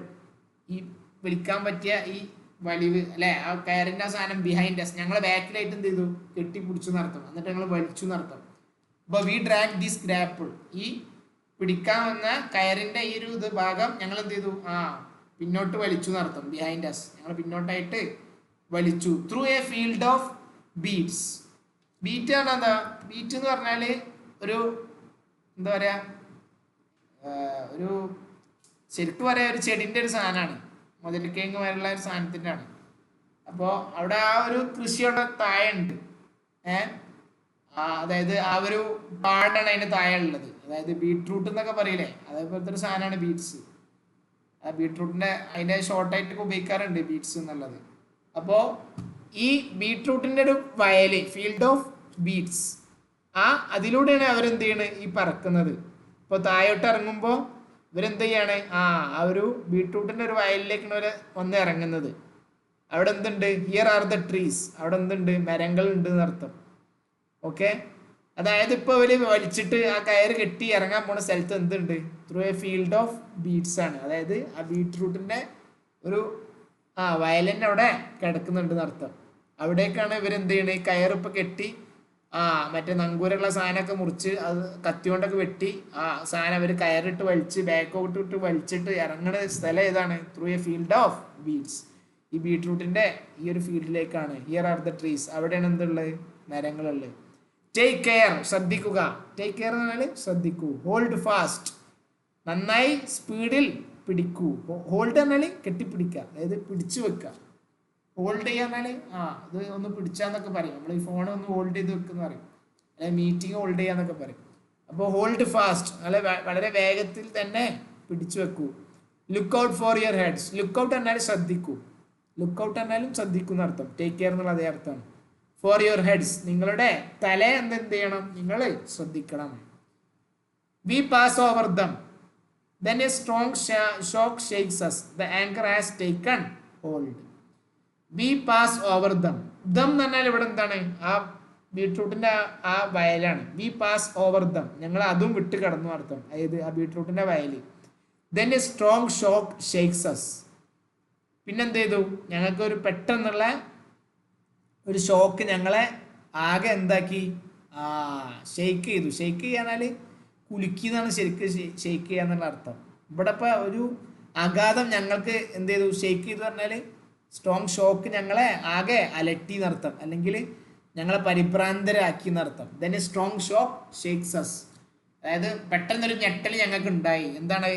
ഈ വലിക്കാൻ പറ്റിയ ഈ വലിവ് അല്ലെ ആ കയറിന്റെ ആ സാധനം ബിഹൈൻഡ് അസ് ഞങ്ങളെ ബാക്കിലായിട്ട് എന്ത് ചെയ്തു കെട്ടിപ്പിടിച്ചു നടത്തും എന്നിട്ട് ഞങ്ങൾ വലിച്ചു നടത്തും അപ്പോൾ വി ഡ്രാഗ് ദിസ് ഗ്രാപ്പിൾ ഈ പിടിക്കാൻ വന്ന കയറിന്റെ ഈ ഒരു ഇത് ഭാഗം ഞങ്ങൾ എന്ത് ചെയ്തു പിന്നോട്ട് വലിച്ചു നടത്തും ബിഹൈൻഡ് അസ് ഞങ്ങൾ പിന്നോട്ടായിട്ട് വലിച്ചു through a field of beets beet ആണ് എന്താ ബീറ്റ് എന്ന് പറഞ്ഞാല് ഒരു എന്താ പറയാ ഒരു ശരിക്കും പറയാ ഒരു ചെടിന്റെ ഒരു സാധനമാണ് മുതലിക്കേങ്ങ് വരെയുള്ള ഒരു സാധനത്തിൻ്റെ ആണ് അപ്പോൾ അവിടെ ആ ഒരു കൃഷി അവിടെ താഴെ ഉണ്ട് അതായത് ആ ഒരു പാടാണ് അതിന്റെ താഴെ ഉള്ളത് അതായത് ബീട്രൂട്ട് എന്നൊക്കെ പറയില്ലേ അതേപോലത്തെ ഒരു സാധനമാണ് ബീറ്റ്സ് ആ ബീട്രൂട്ടിന്റെ അതിന്റെ ഷോർട്ടായിട്ടൊക്കെ ഉപയോഗിക്കാറുണ്ട് ബീറ്റ്സ് എന്നുള്ളത് അപ്പോൾ ഈ ബീട്രൂട്ടിന്റെ ഒരു വയല് ഫീൽഡ് ഓഫ് ബീറ്റ്സ് അതിലൂടെയാണ് അവരെന്ത് ചെയ്യണത് ഈ പറക്കുന്നത് ഇപ്പോൾ താഴോട്ട് ഇറങ്ങുമ്പോൾ ഇവരെന്ത് ചെയ്യാണ് ആ ഒരു ബീട്രൂട്ടിന്റെ ഒരു വയലിലേക്കാണ് വന്ന് ഇറങ്ങുന്നത് അവിടെ എന്തുണ്ട് ഹിയർ ആർ ദ ട്രീസ് അവിടെ എന്തുണ്ട് മരങ്ങൾ ഉണ്ട് എന്നർത്ഥം ഓക്കെ അതായത് ഇപ്പോൾ അവര് വലിച്ചിട്ട് ആ കയറ് കെട്ടി ഇറങ്ങാൻ പോണ സ്ഥലത്ത് എന്തുണ്ട് through a field of beets ആണ് അതായത് ആ ബീട്രൂട്ടിന്റെ ഒരു വയലിൻ്റെ അവിടെ കിടക്കുന്നുണ്ട് എന്നർത്ഥം അവിടേക്കാണ് ഇവരെന്ത് ചെയ്യണത് കയറിപ്പോൾ കെട്ടി മറ്റേ നങ്കൂരുള്ള സാധനമൊക്കെ മുറിച്ച് അത് കത്തി കൊണ്ടൊക്കെ വെട്ടി സാധനം അവർ കയറിട്ട് വലിച്ച് ബാക്കോട്ട് ഇട്ട് വലിച്ചിട്ട് ഇറങ്ങുന്ന സ്ഥലം ഏതാണ് through a field of beets ഈ ബീട്രൂട്ടിന്റെ ഈ ഒരു ഫീൽഡിലേക്കാണ് ഹിയർ ആർ ദ ട്രീസ് അവിടെയാണ് എന്തുള്ളത് മരങ്ങളുള്ളത് ടേക്ക് കെയർ ശ്രദ്ധിക്കുക ടേക്ക് കെയർ എന്ന് പറഞ്ഞാൽ ശ്രദ്ധിക്കൂ ഹോൾഡ് ഫാസ്റ്റ് നന്നായി സ്പീഡിൽ പിടിക്കൂ ഹോൾഡ് പറഞ്ഞാൽ കെട്ടിപ്പിടിക്കുക അതായത് പിടിച്ചു വെക്കുക ഹോൾഡ് ചെയ്യാന്നാല് ഇത് ഒന്ന് പിടിച്ചാന്നൊക്കെ പറയും നമ്മൾ ഈ ഫോൺ ഒന്ന് ഹോൾഡ് ചെയ്ത് വെക്കുന്ന പറയും അല്ലെങ്കിൽ മീറ്റിംഗ് ഹോൾഡ് ചെയ്യാന്നൊക്കെ പറയും അപ്പോൾ ഹോൾഡ് ഫാസ്റ്റ് അല്ലെ വളരെ വേഗത്തിൽ തന്നെ പിടിച്ചു വെക്കൂ look out for your heads look out എന്നാലും ശ്രദ്ധിക്കൂ ലുക്ക് ഔട്ട് എന്നാലും ശ്രദ്ധിക്കുന്ന അർത്ഥം ടേക്ക് കെയർ എന്നുള്ള അതേ അർത്ഥമാണ് ഫോർ യുവർ ഹെഡ്സ് നിങ്ങളുടെ തല എന്ത് ചെയ്യണം നിങ്ങൾ ശ്രദ്ധിക്കണം V pass over dum then a strong shock shakes us the anchor has taken hold we pass over them them എന്ന് പറഞ്ഞാൽ ഇവിടെ എന്താണ് ആ ബീട്രൂട്ടിന്റെ ആ വയലാണ് വി പാസ് ഓവർ ദം ഞങ്ങൾ അതും വിട്ട് കടന്നു അർത്ഥം അതായത് ആ ബീട്രൂട്ടിന്റെ വയല് then a strong shock shakes us പിന്നെന്ത് ചെയ്തു ഞങ്ങൾക്ക് ഒരു പെട്ടെന്നുള്ള ഒരു ഷോക്ക് ഞങ്ങളെ ആകെ എന്താക്കി ഷെയ്ക്ക് ചെയ്തു ഷെയ്ക്ക് ചെയ്യാന്നാൽ കുലുക്കി എന്നാണ് ശരിക്കും ഷെയ്ക്ക് ചെയ്യുക എന്നുള്ള അർത്ഥം ഇവിടെ ഇപ്പോൾ ഒരു ആഘാതം ഞങ്ങൾക്ക് എന്ത് ചെയ്തു ഷെയ്ക്ക് ചെയ്തു പറഞ്ഞാൽ സ്ട്രോങ് ഷോക്ക് ഞങ്ങളെ ആകെ അലട്ടി എന്നർത്ഥം അല്ലെങ്കിൽ ഞങ്ങളെ പരിഭ്രാന്തരാക്കി എന്നർത്ഥം then a strong shock shakes us അതായത് പെട്ടെന്നൊരു ഞെട്ടൽ ഞങ്ങൾക്ക് ഉണ്ടായി എന്താണ്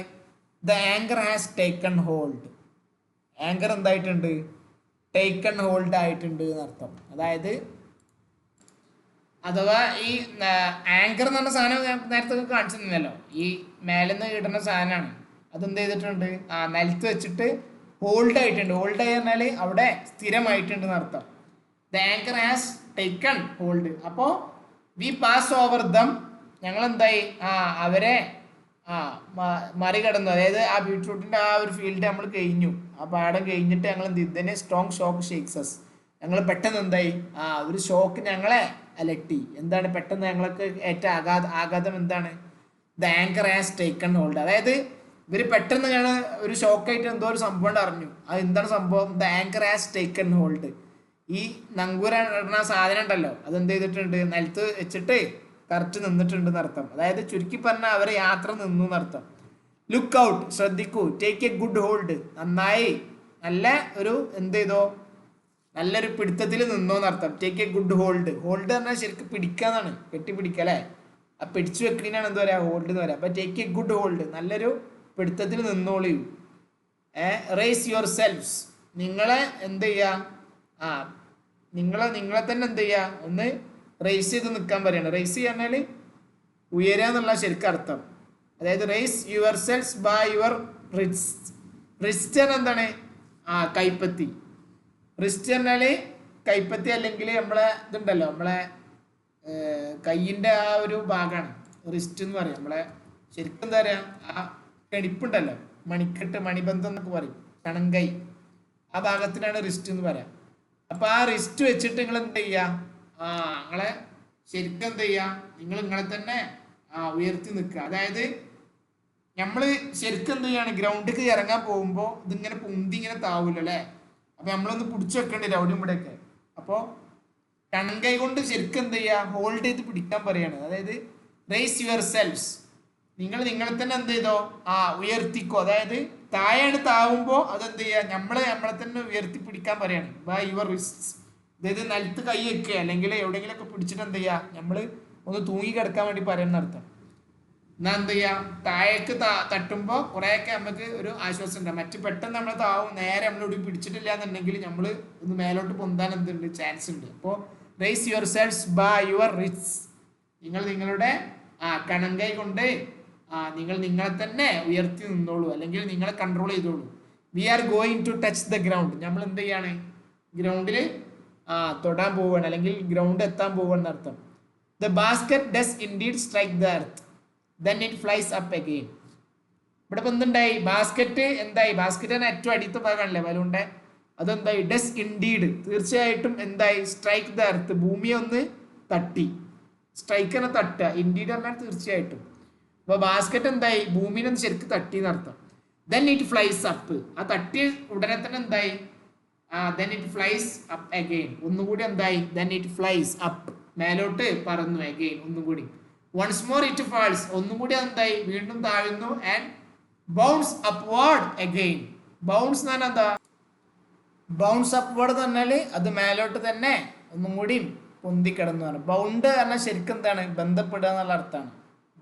the anchor has taken hold anchor എന്തായിട്ടുണ്ട് ടേക്കൺ ഹോൾഡ് ആയിട്ടുണ്ട് എന്നർത്ഥം അതായത് അഥവാ ഈ ആങ്കർ എന്ന് പറഞ്ഞ സാധനം ഞാൻ നേരത്തെ കാണിച്ചു തന്നല്ലോ, ഈ മേലെന്ന് ഇടുന്ന സാധനമാണ്. അതെന്ത് ചെയ്തിട്ടുണ്ട്, നിലത്ത് വെച്ചിട്ട് ഹോൾഡ് ആയിട്ടുണ്ട്. ഹോൾഡ് ആയി പറഞ്ഞാൽ അവിടെ സ്ഥിരമായിട്ടുണ്ട് എന്നർത്ഥം. The anchor has taken hold. അപ്പോൾ വി പാസ് ഓവർ ദം, ഞങ്ങൾ എന്തായി, അവരെ മറികടന്നു. അതായത് ആ ബീട്രൂട്ടിൻ്റെ ആ ഒരു ഫീൽഡ് നമ്മൾ കഴിഞ്ഞു, ആ പാഠം കഴിഞ്ഞിട്ട് ഞങ്ങൾ എന്ത് ചെയ്തു, തന്നെ സ്ട്രോങ് ഷോക്ക് ഷേക്സസ്, ഞങ്ങൾ പെട്ടെന്ന് എന്തായി, ഒരു ഷോക്ക് ഞങ്ങളെ അലട്ടി. എന്താണ് പെട്ടെന്ന് ഞങ്ങൾക്ക് ഏറ്റ ആഘാതം എന്താണ്, the anchor has taken hold. അതായത് ഇവർ പെട്ടെന്ന് ഞങ്ങൾ ഒരു ഷോക്കായിട്ട് എന്തോ ഒരു സംഭവം അറിഞ്ഞു. അത് എന്താണ് സംഭവം, the anchor has taken hold. ഈ നങ്കൂര ഇടുന്ന സാധനം ഉണ്ടല്ലോ, അതെന്ത് ചെയ്തിട്ടുണ്ട്, നിലത്ത് വെച്ചിട്ട് കറക്റ്റ് നിന്നിട്ടുണ്ട് എന്നർത്ഥം. അതായത് ചുരുക്കി പറഞ്ഞാൽ അവരെ യാത്ര നിന്നു എന്നർത്ഥം. ലുക്ക് ഔട്ട്, ശ്രദ്ധിക്കൂ. ടേക്ക് എ ഗുഡ് ഹോൾഡ്, നന്നായി നല്ല ഒരു എന്ത് ചെയ്തോ, നല്ലൊരു പിടുത്തത്തിൽ നിന്നോ എന്നർത്ഥം. Take A good hold. Hold പറഞ്ഞാൽ ശരിക്കും പിടിക്കാന്നാണ്, കെട്ടിപ്പിടിക്കുക അല്ലേ. ആ പിടിച്ചു വെക്കണീനാണ് എന്താ പറയുക, ഹോൾഡ് എന്ന് പറയാം. അപ്പം ടേക്ക് എ ഗുഡ് ഹോൾഡ്, നല്ലൊരു പിടുത്തത്തിൽ നിന്നോളിയൂ. റേസ് യുവർ സെൽഫ്സ്, നിങ്ങളെ എന്ത് ചെയ്യുക, നിങ്ങളെ തന്നെ എന്ത് ചെയ്യുക, ഒന്ന് റേസ് ചെയ്ത് നിൽക്കാൻ പറയാണ്. റേസ് ചെയ്യാൽ ഉയരുക എന്നുള്ള ശരിക്കും അർത്ഥം. അതായത് raise yourselves by your wrist. Wrist എന്താണ്, കൈപ്പത്തി. റിസ്റ്റ് പറഞ്ഞാൽ കൈപ്പത്തി, അല്ലെങ്കിൽ നമ്മളെ ഇതുണ്ടല്ലോ, നമ്മളെ കയ്യിൻ്റെ ആ ഒരു ഭാഗമാണ് റിസ്റ്റ് എന്ന് പറയും. നമ്മളെ ശരിക്കും എന്താ പറയുക, ആ കെണിപ്പുണ്ടല്ലോ, മണിക്കെട്ട്, മണിബന്ധം എന്നൊക്കെ പറയും, കണങ്കൈ, ആ ഭാഗത്തിനാണ് റിസ്റ്റ് എന്ന് പറയാം. അപ്പം ആ റിസ്റ്റ് വെച്ചിട്ട് നിങ്ങൾ എന്ത് ചെയ്യുക, നിങ്ങളെ ശരിക്കും എന്ത് ചെയ്യുക, നിങ്ങൾ നിങ്ങളെ തന്നെ ഉയർത്തി നിൽക്കുക. അതായത് നമ്മൾ ശരിക്കും എന്ത് ചെയ്യാണ്, ഗ്രൗണ്ടിലേക്ക് ഇറങ്ങാൻ പോകുമ്പോൾ ഇതിങ്ങനെ പൊന്തി ഇങ്ങനെ താവില്ല അല്ലേ. അപ്പം നമ്മളൊന്ന് പിടിച്ചു വെക്കേണ്ടി വരും അവിടെയും ഇവിടെയൊക്കെ. അപ്പോൾ കൺകൈ കൊണ്ട് ശരിക്കും എന്ത് ചെയ്യുക, ഹോൾഡ് ചെയ്ത് പിടിക്കാൻ പറയാണ്. അതായത് റേസ് യുവർ സെൽഫ്സ്, നിങ്ങളെ തന്നെ എന്ത് ചെയ്തോ, ഉയർത്തിക്കോ. അതായത് താഴെയാണ് താവുമ്പോൾ അതെന്ത് ചെയ്യുക, നമ്മളെ തന്നെ ഉയർത്തി പിടിക്കാൻ പറയാണ്. ബൈ യുവർ റിസ്റ്റ്സ്, അതായത് നിലത്ത് കൈ വെക്കുക അല്ലെങ്കിൽ എവിടെയെങ്കിലുമൊക്കെ പിടിച്ചിട്ട് എന്ത് ചെയ്യുക, നമ്മൾ ഒന്ന് തൂങ്ങി കിടക്കാൻ വേണ്ടി പറയുന്ന അർത്ഥം. എന്നാൽ എന്ത് ചെയ്യുക, താഴേക്ക് തട്ടുമ്പോൾ കുറേയൊക്കെ നമുക്ക് ഒരു ആശ്വാസം ഉണ്ടാകും. മറ്റ് പെട്ടെന്ന് നമ്മൾ താവും നേരെ നമ്മളിവിടെ പിടിച്ചിട്ടില്ല എന്നുണ്ടെങ്കിൽ നമ്മൾ ഒന്ന് മേലോട്ട് പൊന്താൻ എന്തുണ്ട്, ചാൻസ് ഉണ്ട്. അപ്പോൾ raise yourselves by your wrists, നിങ്ങളുടെ കണങ്കൈ കൊണ്ട് നിങ്ങൾ നിങ്ങളെ തന്നെ ഉയർത്തി നിന്നോളൂ, അല്ലെങ്കിൽ നിങ്ങളെ കൺട്രോൾ ചെയ്തോളൂ. We are going to touch the ground, നമ്മൾ എന്ത് ചെയ്യാണ്, ഗ്രൗണ്ടിൽ തൊടാൻ പോവുകയാണ്, അല്ലെങ്കിൽ ഗ്രൗണ്ട് എത്താൻ പോവുകയാണ് അർത്ഥം. The basket does indeed strike the earth, then it flies up again. ഇവിടെ ഇപ്പം എന്തുണ്ടായി, ബാസ്കറ്റ് എന്തായി, ബാസ്കറ്റിന് ഏറ്റവും അടിത്ത ഭാഗമാണല്ലേ ബലൂണിൻ്റെ, അതെന്തായി, ഡസ് ഇൻഡീഡ് തീർച്ചയായിട്ടും എന്തായി, സ്ട്രൈക്ക് ദ എർത്ത് ഭൂമിയെ ഒന്ന് തട്ടി. സ്ട്രൈക്കിനെ തട്ടുക, ഇൻഡീഡ് പറഞ്ഞാൽ തീർച്ചയായിട്ടും. അപ്പോൾ ബാസ്കറ്റ് എന്തായി, ഭൂമിനെ ഒന്ന് ശരിക്കും തട്ടി എന്നർത്ഥം. ദെൻ ഇറ്റ് ഫ്ലൈസ് അപ്പ്, ആ തട്ടിയ ഉടനെ തന്നെ എന്തായി, then it flies up again, ഒന്നുകൂടി എന്തായി, ദെൻ ഇറ്റ് ഫ്ലൈസ് അപ്പ്, മേലോട്ട് പറന്നു, അഗെയിൻ ഒന്നും കൂടി. വൺസ് മോർ ഇറ്റ് ഫാൾസ്, ഒന്നും കൂടി എന്തായി, വീണ്ടും താഴുന്നു. And bounce upward again. Bounce എന്ന് പറഞ്ഞാൽ എന്താ, ബൗൺസ് അപ്വാർഡ് എന്ന് പറഞ്ഞാൽ അത് മേലോട്ട് തന്നെ ഒന്നും കൂടി പൊന്തിക്കിടന്നു പറഞ്ഞു. ബൗണ്ട് പറഞ്ഞാൽ ശരിക്കും എന്താണ്, ബന്ധപ്പെടുക എന്നുള്ള അർത്ഥമാണ്.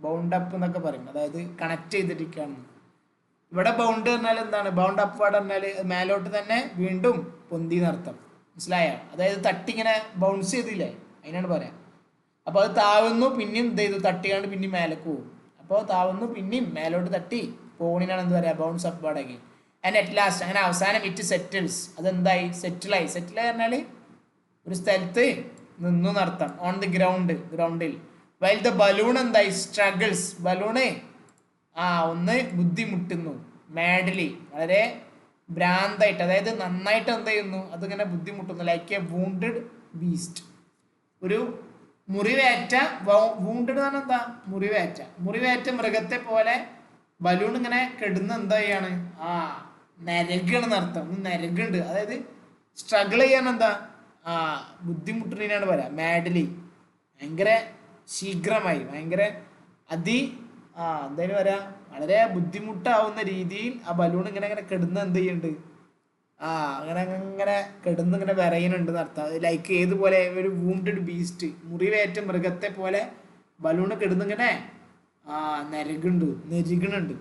ബൗണ്ട് അപ്പ് എന്നൊക്കെ പറയും, അതായത് കണക്ട് ചെയ്തിരിക്കുകയാണ്. ഇവിടെ ബൗണ്ട് പറഞ്ഞാൽ എന്താണ്, ബൗണ്ട് അപ്വാർഡ് പറഞ്ഞാൽ മേലോട്ട് തന്നെ വീണ്ടും പൊന്തി എന്നർത്ഥം. മനസ്സിലായോ, അതായത് തട്ടിങ്ങനെ ബൗൺസ് ചെയ്തില്ലേ, അതിനാണ് പറയാം. അപ്പോൾ അത് താവുന്നു, പിന്നെയും ഇത് ചെയ്തു തട്ടിയാണ്ട് പിന്നെയും മേലേക്ക് പോകും. അപ്പോൾ താവുന്നു പിന്നെയും മേലോട്ട് തട്ടി പോകുന്നതിനാണ് എന്ത് പറയുക, ബൗൺസ് അപ്വാർഡ് ആക്കി. ആൻഡ് അറ്റ് ലാസ്റ്റ്, അങ്ങനെ അവസാനം ഇറ്റ് സെറ്റിൽസ്, അതെന്തായി, സെറ്റിലായി. സെറ്റിലായി പറഞ്ഞാൽ ഒരു സ്ഥലത്ത് നിന്നു നടത്താം. ഓൺ ദി ഗ്രൗണ്ടിൽ. വൈൽ ദ ബലൂൺ എന്തായി, സ്ട്രഗിൾസ്, ബലൂണ് ഒന്ന് ബുദ്ധിമുട്ടുന്നു. മാഡ്ലി, വളരെ ഭ്രാന്തായിട്ട്, അതായത് നന്നായിട്ട് എന്ത് ചെയ്യുന്നു, അതിങ്ങനെ ബുദ്ധിമുട്ടുന്നു. ലൈക്ക് എ വൂണ്ടഡ് ബീസ്റ്റ്, ഒരു മുറിവേറ്റ, വൂണ്ടഡ് എന്ന് പറഞ്ഞാൽ എന്താ, മുറിവേറ്റ മൃഗത്തെ പോലെ ബലൂൺ ഇങ്ങനെ കെടുന്ന എന്താ ചെയ്യാണ്, നരകണെന്ന് അർത്ഥം. നരകുണ്ട്, അതായത് സ്ട്രഗിൾ ചെയ്യാൻ എന്താ, ബുദ്ധിമുട്ടുന്നതിനാണ് പറയാം. മാഡ്ലി, ഭയങ്കര ശീഘ്രമായി, ഭയങ്കര എന്തായാലും പറയാ, വളരെ ബുദ്ധിമുട്ടാവുന്ന രീതിയിൽ ആ ബലൂൺ ഇങ്ങനെ കെടുന്ന എന്ത് ചെയ്യുന്നുണ്ട്, അങ്ങനെ കിടന്ന് ഇങ്ങനെ വിറയുന്നുണ്ട് എന്നർത്ഥം. ലൈക്ക് ഏതുപോലെ ഒരു വൂണ്ടഡ് ബീസ്റ്റ്, മുറിവേറ്റ മൃഗത്തെ പോലെ ബലൂണ് കിടന്നിങ്ങനെ നെരുകണുണ്ട്.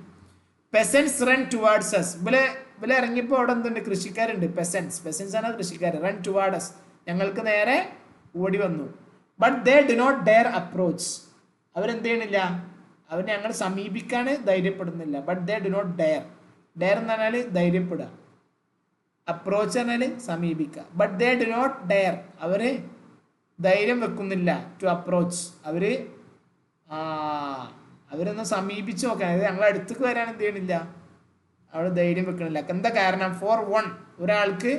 പെസൻസ് റൺ ടുവാർഡ്സ് അസ്, ഇവലെ ഇറങ്ങിയപ്പോൾ അവിടെ എന്തുണ്ട്, കൃഷിക്കാരുണ്ട്. പെസൻസ് ആണ് കൃഷിക്കാർ. റൺ ടുവാർഡ്സ്, ഞങ്ങൾക്ക് നേരെ ഓടി വന്നു. But they do not dare approach. അവരെന്ത് ചെയ്യണില്ല, അവർ ഞങ്ങൾ സമീപിക്കാൻ ധൈര്യപ്പെടുന്നില്ല. But they do not dare. Dare എന്ന് പറഞ്ഞാൽ ധൈര്യപ്പെടുക, അപ്രോച്ച് പറഞ്ഞാൽ സമീപിക്കുക. But they do not dare, അവർ ധൈര്യം വെക്കുന്നില്ല ടു അപ്രോച്ച്. അവരൊന്ന് സമീപിച്ച് നോക്കാൻ, അതായത് ഞങ്ങൾ അടുത്തേക്ക് വരാൻ എന്ത് ചെയ്യണില്ല, അവിടെ ധൈര്യം വെക്കണില്ല. എന്താ കാരണം? ഫോർ വൺ, ഒരാൾക്ക്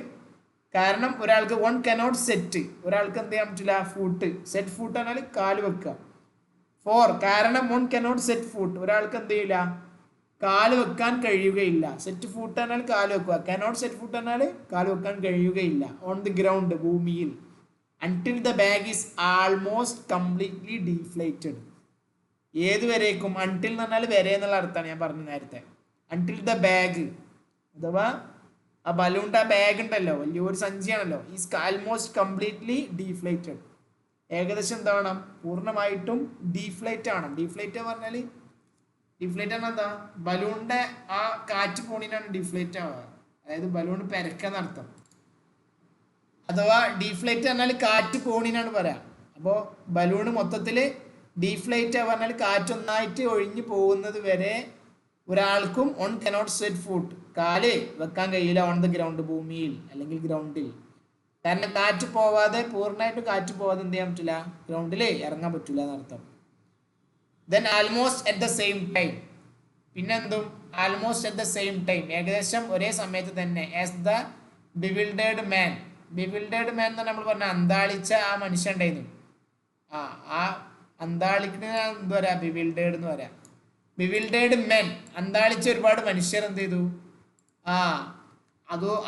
കാരണം ഒരാൾക്ക് വൺ കനോട്ട് സെറ്റ്, ഒരാൾക്ക് എന്ത് ചെയ്യാൻ പറ്റില്ല, ഫൂട്ട്. സെറ്റ് ഫൂട്ട് പറഞ്ഞാൽ കാല് വെക്കുക. ഫോർ കാരണം വൺ കനോട്ട് സെറ്റ് ഫൂട്ട്, ഒരാൾക്ക് എന്ത് ചെയ്യില്ല, കാല് വെക്കാൻ കഴിയുകയില്ല. സെറ്റ് ഫൂട്ട് പറഞ്ഞാൽ കാല് വെക്കുക, കനോട്ട് സെറ്റ് ഫൂട്ട് പറഞ്ഞാൽ കാല് വെക്കാൻ കഴിയുകയില്ല. ഓൺ ദി ഗ്രൗണ്ട്, ഭൂമിയിൽ. Until the bag is almost completely deflated. ഏതുവരേക്കും? അൺടിൽ എന്ന് പറഞ്ഞാൽ വരെ എന്നുള്ള അർത്ഥമാണ് ഞാൻ പറഞ്ഞു നേരത്തെ. അൺടിൽ ദ ബാഗ് അഥവാ ആ ബലൂണിൻ്റെ ആ ബാഗ് ഉണ്ടല്ലോ, വലിയൊരു സഞ്ചിയാണല്ലോ, ഈസ് ആൾമോസ്റ്റ് കംപ്ലീറ്റ്ലി ഡീഫ്ലേറ്റഡ്. ഏകദേശം എന്താ വേണം, പൂർണ്ണമായിട്ടും ഡീഫ്ലേറ്റ് ആണ്. ഡീഫ്ലേറ്റ് പറഞ്ഞാൽ, ഡീഫ്ലേറ്റ് പറഞ്ഞാൽ എന്താ, ബലൂണിൻ്റെ ആ കാറ്റ് പോണിനാണ് ഡീഫ്ലേറ്റ് ആവുക, അതായത് ബലൂൺ പെരക്കാന്ന് അർത്ഥം. അഥവാ ഡീഫ്ലേറ്റ് പറഞ്ഞാൽ കാറ്റ് പോണിനാണ് പറയാം. അപ്പോൾ ബലൂണ് മൊത്തത്തിൽ ഡീഫ്ലേറ്റ് പറഞ്ഞാൽ കാറ്റൊന്നായിട്ട് ഒഴിഞ്ഞു പോകുന്നത് വരെ ഒരാൾക്കും ഓൺ കനോട്ട് സെറ്റ് ഫുട്ട്, കാല് വെക്കാൻ കഴിയില്ല. ഓൺ ദ ഗ്രൗണ്ട്, ഭൂമിയിൽ അല്ലെങ്കിൽ ഗ്രൗണ്ടിൽ. കാരണം കാറ്റ് പോവാതെ, പൂർണ്ണമായിട്ട് കാറ്റ് പോവാതെ എന്ത് ചെയ്യാൻ പറ്റില്ല, ഗ്രൗണ്ടിൽ ഇറങ്ങാൻ പറ്റില്ല എന്നർത്ഥം. Then almost at the same time, പിന്നെന്തും almost at the same time, ഏകദേശം ഒരേ സമയത്ത് തന്നെ. ആസ് ദ ബിവിൽഡേഡ് മാൻ, ബിവിൽഡേഡ് മാൻ എന്ന് നമ്മൾ പറഞ്ഞ അന്താളിച്ച ആ മനുഷ്യൻ ഉണ്ടായിരുന്നു. ആ അന്താളിക്കുന്ന എന്താ പറയാ, ബിവിൽഡേഡ് എന്ന് പറയാം. ബിവിൽഡേഡ് മെൻ, അന്താളിച്ച ഒരുപാട് മനുഷ്യർ എന്ത് ചെയ്തു,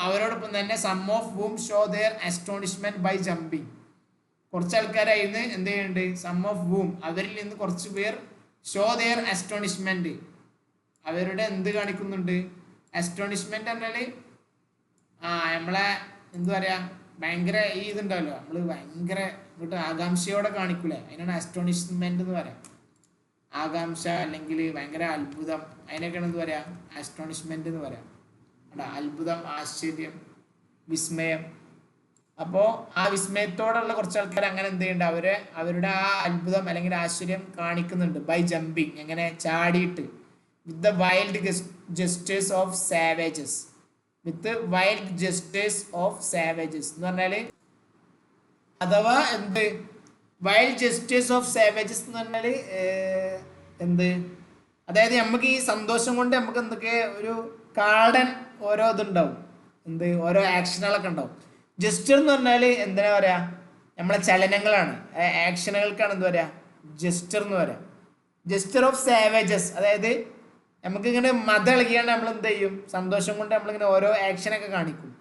അവരോടൊപ്പം തന്നെ some of whom show their astonishment by jumping. കുറച്ച് ആൾക്കാരായിരുന്നു എന്ത് ചെയ്യുന്നുണ്ട്, സം ഓഫ് വൂം, അവരിൽ നിന്ന് കുറച്ച് പേർ ഷോ ദെയർ അസ്റ്റോണിഷ്മെന്റ്, അവരുടെ എന്ത് കാണിക്കുന്നുണ്ട്, അസ്റ്റോണിഷ്മെന്റ് പറഞ്ഞാല് നമ്മളെ എന്താ പറയാ, ഭയങ്കര ഈ ഇതുണ്ടല്ലോ, നമ്മൾ ഭയങ്കര ഇങ്ങോട്ട് ആകാംക്ഷയോടെ കാണിക്കൂലേ, അതിനാണ് അസ്റ്റോണിഷ്മെന്റ് എന്ന് പറയാം. ആകാംക്ഷ അല്ലെങ്കിൽ ഭയങ്കര അത്ഭുതം, അതിനൊക്കെയാണ് എന്ത് പറയാ, അസ്റ്റോണിഷ്മെന്റ് എന്ന് പറയാം. അത്ഭുതം, ആശ്ചര്യം, വിസ്മയം. അപ്പോൾ ആ വിസ്മയത്തോടുള്ള കുറച്ച് ആൾക്കാർ അങ്ങനെ എന്ത് ചെയ്യുന്നുണ്ട്, അവരുടെ ആ അത്ഭുതം അല്ലെങ്കിൽ ആശ്ചര്യം കാണിക്കുന്നുണ്ട്. ബൈ ജമ്പിങ്, എങ്ങനെ, ചാടിയിട്ട്. With the wild gestures of savages, with wild gestures of savages എന്ന് പറഞ്ഞാൽ, അഥവാ എന്ത്, വൈൽഡ് ജസ്റ്റേഴ്സ് ഓഫ് സാവേജസ് എന്ന് പറഞ്ഞാൽ എന്ത്, അതായത് നമുക്ക് ഈ സന്തോഷം കൊണ്ട് നമുക്ക് എന്തൊക്കെ ഒരു കാർഡൻ ഓരോ ഇതുണ്ടാവും, എന്ത്, ഓരോ ആക്ഷനുകളൊക്കെ ഉണ്ടാവും. ജസ്റ്റർ എന്ന് പറഞ്ഞാൽ എന്തിനാ പറയാ, നമ്മളെ ചലനങ്ങളാണ്, ആക്ഷനുകൾക്കാണ് എന്ത് പറയാ, ജസ്റ്റർ എന്ന് പറയാം. ജസ്റ്റർ ഓഫ് സാവേജസ്, അതായത് നമുക്കിങ്ങനെ ഇളകിയാണ് നമ്മൾ എന്ത് ചെയ്യും, സന്തോഷം കൊണ്ട് നമ്മളിങ്ങനെ ഓരോ ആക്ഷനൊക്കെ കാണിക്കും.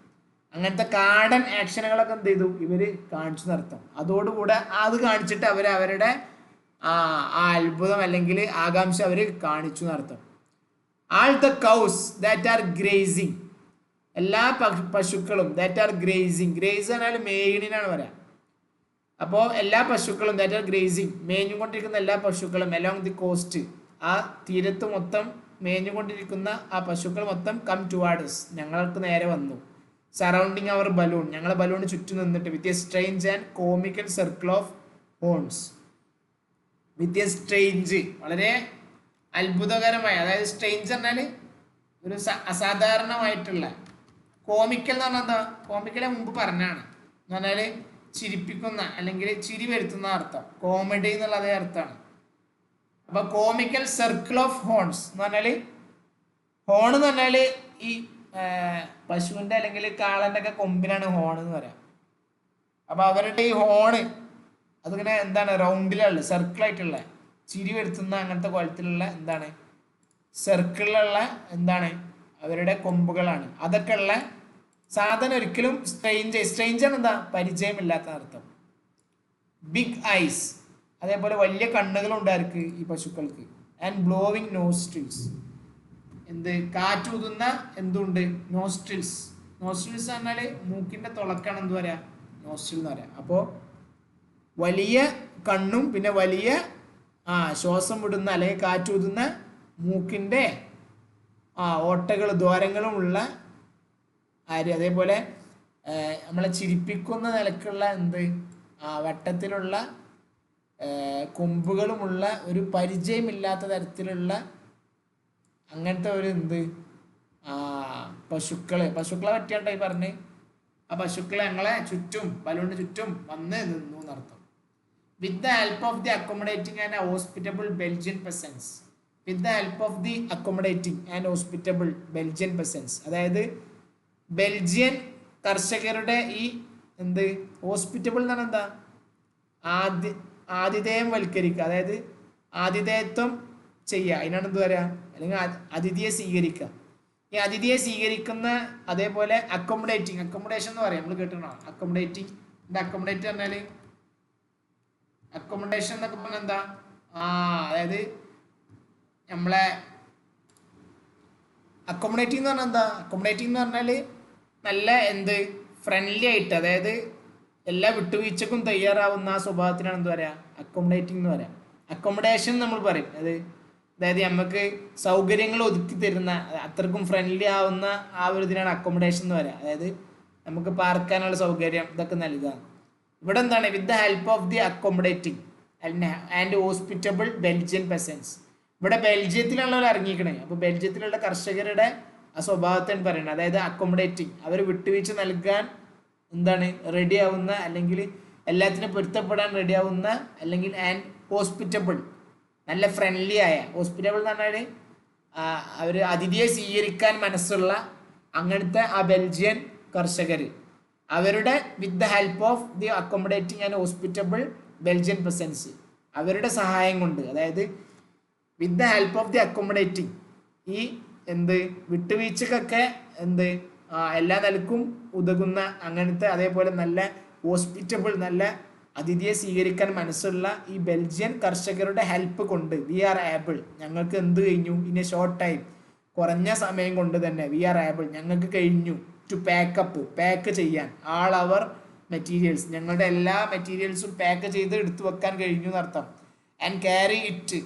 അങ്ങനത്തെ കാർഡൻ ആക്ഷനുകളൊക്കെ എന്ത് ചെയ്തു, ഇവർ കാണിച്ചു നടത്തും. അതോടുകൂടെ അത് കാണിച്ചിട്ട് അവരുടെ ആ അത്ഭുതം അല്ലെങ്കിൽ ആകാംക്ഷ അവർ കാണിച്ചു നടത്തും. All the cows that are gracing, എല്ലാ പശുക്കളും ദാറ്റ് ആർ ഗ്രേസിങ്, ഗ്രേസ് പറഞ്ഞാൽ മേയിനാണ് പറയാം. അപ്പോൾ എല്ലാ പശുക്കളും ദാറ്റ് ആർ ഗ്രേസിങ്, മേഞ്ഞുകൊണ്ടിരിക്കുന്ന എല്ലാ പശുക്കളും അലോങ് ദി കോസ്റ്റ്, ആ തീരത്ത് മൊത്തം മേഞ്ഞുകൊണ്ടിരിക്കുന്ന ആ പശുക്കൾ മൊത്തം കം ടുവാർഡ്സ്, ഞങ്ങൾക്ക് നേരെ വന്നു. സറൗണ്ടിങ് അവർ ബലൂൺ, ഞങ്ങളെ ബലൂണ് ചുറ്റും നിന്നിട്ട്. With a strange and comical circle of horns, with a strange, വളരെ അത്ഭുതകരമായ, അതായത് സ്ട്രേഞ്ച് പറഞ്ഞാൽ ഒരു അസാധാരണമായിട്ടുള്ള, കോമിക്കൽ എന്ന് പറഞ്ഞാൽ എന്താ, കോമിക്കലെ മുമ്പ് പറഞ്ഞാണ് എന്ന് പറഞ്ഞാൽ ചിരിപ്പിക്കുന്ന അല്ലെങ്കിൽ ചിരി വരുത്തുന്ന അർത്ഥം, കോമഡി എന്നുള്ള അതേ അർത്ഥമാണ്. അപ്പൊ കോമിക്കൽ സർക്കിൾ ഓഫ് ഹോൺസ് എന്ന് പറഞ്ഞാല്, ഹോൺ എന്ന് പറഞ്ഞാല് ഈ പശുവിന്റെ അല്ലെങ്കിൽ കാളന്റെ ഒക്കെ കൊമ്പിനാണ് ഹോൺ എന്ന് പറയാം. അപ്പൊ അവരുടെ ഈ ഹോണ് അതിങ്ങനെ എന്താണ്, റൗണ്ടിലുള്ള സർക്കിളായിട്ടുള്ള, ചിരി വരുത്തുന്ന അങ്ങനത്തെ കോലത്തിലുള്ള എന്താണ്, സർക്കിളിലുള്ള എന്താണ്, അവരുടെ കൊമ്പുകളാണ്. അതൊക്കെ ഉള്ള സാധനം ഒരിക്കലും സ്ട്രേഞ്ചർ എന്താ, പരിചയമില്ലാത്ത അർത്ഥം. ബിഗ് ഐസ്, അതേപോലെ വലിയ കണ്ണുകൾ ഉണ്ടായിരിക്കും ഈ പശുക്കൾക്ക്. ആൻഡ് ബ്ലോവിങ് നോസ്ട്രിൽസ്, എന്ത്, കാറ്റൂതുന്ന എന്തുണ്ട്, നോസ്ട്രിൽസ്. നോസ്ട്രിൽസ് പറഞ്ഞാൽ മൂക്കിന്റെ തുളക്കാണ് എന്ത് പറയാ, നോസ്ട്രിൽ എന്ന് പറയാം. അപ്പോൾ വലിയ കണ്ണും പിന്നെ വലിയ ശ്വാസം വിടുന്ന അല്ലെങ്കിൽ കാറ്റൂതുന്ന മൂക്കിന്റെ ഓട്ടകൾ, ദ്വാരങ്ങളും ഉള്ള ആര്, അതേപോലെ നമ്മളെ ചിരിപ്പിക്കുന്ന നിലക്കുള്ള എന്ത്, വട്ടത്തിലുള്ള കൊമ്പുകളുമുള്ള ഒരു പരിചയമില്ലാത്ത തരത്തിലുള്ള അങ്ങനത്തെ ഒരു പശുക്കളെ പറ്റിയാണ്ടായി പറഞ്ഞ് ആ പശുക്കളെ ഞങ്ങളെ ചുറ്റും ബലൂണിന് ചുറ്റും വന്ന് നിന്നു എന്നർത്ഥം. With the help of the accommodating and hospitable Belgian പെസൻസ്. With the help of the accommodating and hospitable Belgian പെസൻസ്, അതായത് ബെൽജിയൻ കർഷകരുടെ ഈ ഹോസ്പിറ്റബിൾ എന്ന് പറഞ്ഞാൽ എന്താ, ആതിഥേയം വൽക്കരിക്കുക, അതായത് ആതിഥേയത്വം ചെയ്യുക, അതിനാണ് എന്ത് പറയുക, അല്ലെങ്കിൽ അതിഥിയെ സ്വീകരിക്കുക. ഈ അതിഥിയെ സ്വീകരിക്കുന്ന, അതേപോലെ അക്കോമഡേഷൻ എന്ന് പറയാം, നമ്മൾ കേട്ടിട്ടുണ്ടോ അക്കോമഡേറ്റിംഗ്. അക്കോമഡേറ്റ് പറഞ്ഞാൽ അക്കോമഡേഷൻ എന്നൊക്കെ പറഞ്ഞാൽ എന്താ, അതായത് നമ്മളെ അക്കോമഡേറ്റിംഗ് എന്ന് പറഞ്ഞാൽ എന്താ, അക്കോമഡേറ്റിംഗ് എന്ന് പറഞ്ഞാൽ നല്ല ഫ്രണ്ട്ലി ആയിട്ട്, അതായത് എല്ലാ വിട്ടുവീഴ്ചക്കും തയ്യാറാവുന്ന ആ സ്വഭാവത്തിനാണ് എന്ത് പറയുക, അക്കോമഡേറ്റിംഗ് എന്ന് പറയാം. അക്കോമഡേഷൻ നമ്മൾ പറയും അതായത് നമുക്ക് സൗകര്യങ്ങൾ ഒതുക്കി തരുന്ന, അത്രക്കും ഫ്രണ്ട്ലി ആവുന്ന ആ ഒരു ഇതിനാണ് അക്കോമഡേഷൻ എന്ന് പറയുക. അതായത് നമുക്ക് പാർക്കാനുള്ള സൗകര്യം ഇതൊക്കെ നൽകുക. ഇവിടെ എന്താണ്, with the help of the accommodating and hospitable Belgian പെസൻസ്. ഇവിടെ ബെൽജിയത്തിലുള്ളവർ ഇറങ്ങിക്കണേ. അപ്പോൾ ബെൽജിയത്തിലുള്ള കർഷകരുടെ ആ സ്വഭാവത്തെയാണ് പറയുന്നത്. അതായത് അക്കോമഡേറ്റിംഗ്, അവർ വിട്ടുവീഴ്ച നൽകാൻ റെഡി ആവുന്ന, അല്ലെങ്കിൽ എല്ലാത്തിനും പൊരുത്തപ്പെടാൻ റെഡി ആവുന്ന, അല്ലെങ്കിൽ ആൻഡ് ഹോസ്പിറ്റബിൾ, നല്ല ഫ്രണ്ട്ലി ആയ. ഹോസ്പിറ്റബിൾ എന്ന് പറഞ്ഞാൽ അവർ അതിഥിയെ സ്വീകരിക്കാൻ മനസ്സുള്ള അങ്ങനത്തെ ആ ബെൽജിയൻ കർഷകർ, അവരുടെ with the help of the accommodating and hospitable Belgian പെസൻസ്, അവരുടെ സഹായം കൊണ്ട്, അതായത് with the help of the accommodating, ഈ വിട്ടുവീഴ്ചക്കൊക്കെ എല്ലാ നിലക്കും ഉതകുന്ന അങ്ങനത്തെ, അതേപോലെ നല്ല ഹോസ്പിറ്റബിൾ, നല്ല അതിഥിയെ സ്വീകരിക്കാൻ മനസ്സുള്ള ഈ ബെൽജിയൻ കർഷകരുടെ ഹെൽപ്പ് കൊണ്ട് വി ആർ ഏബിൾ, ഞങ്ങൾക്ക് കഴിഞ്ഞു, ഇൻ എ ഷോർട്ട് ടൈം, കുറഞ്ഞ സമയം കൊണ്ട് തന്നെ, വി ആർ ഏബിൾ, ഞങ്ങൾക്ക് കഴിഞ്ഞു, ടു പാക്ക് ചെയ്യാൻ, ആൾ അവർ മെറ്റീരിയൽസ്, ഞങ്ങളുടെ എല്ലാ മെറ്റീരിയൽസും പാക്ക് ചെയ്ത് എടുത്തു വെക്കാൻ കഴിഞ്ഞു എന്നർത്ഥം. ആൻഡ് ക്യാരി ഇറ്റ്,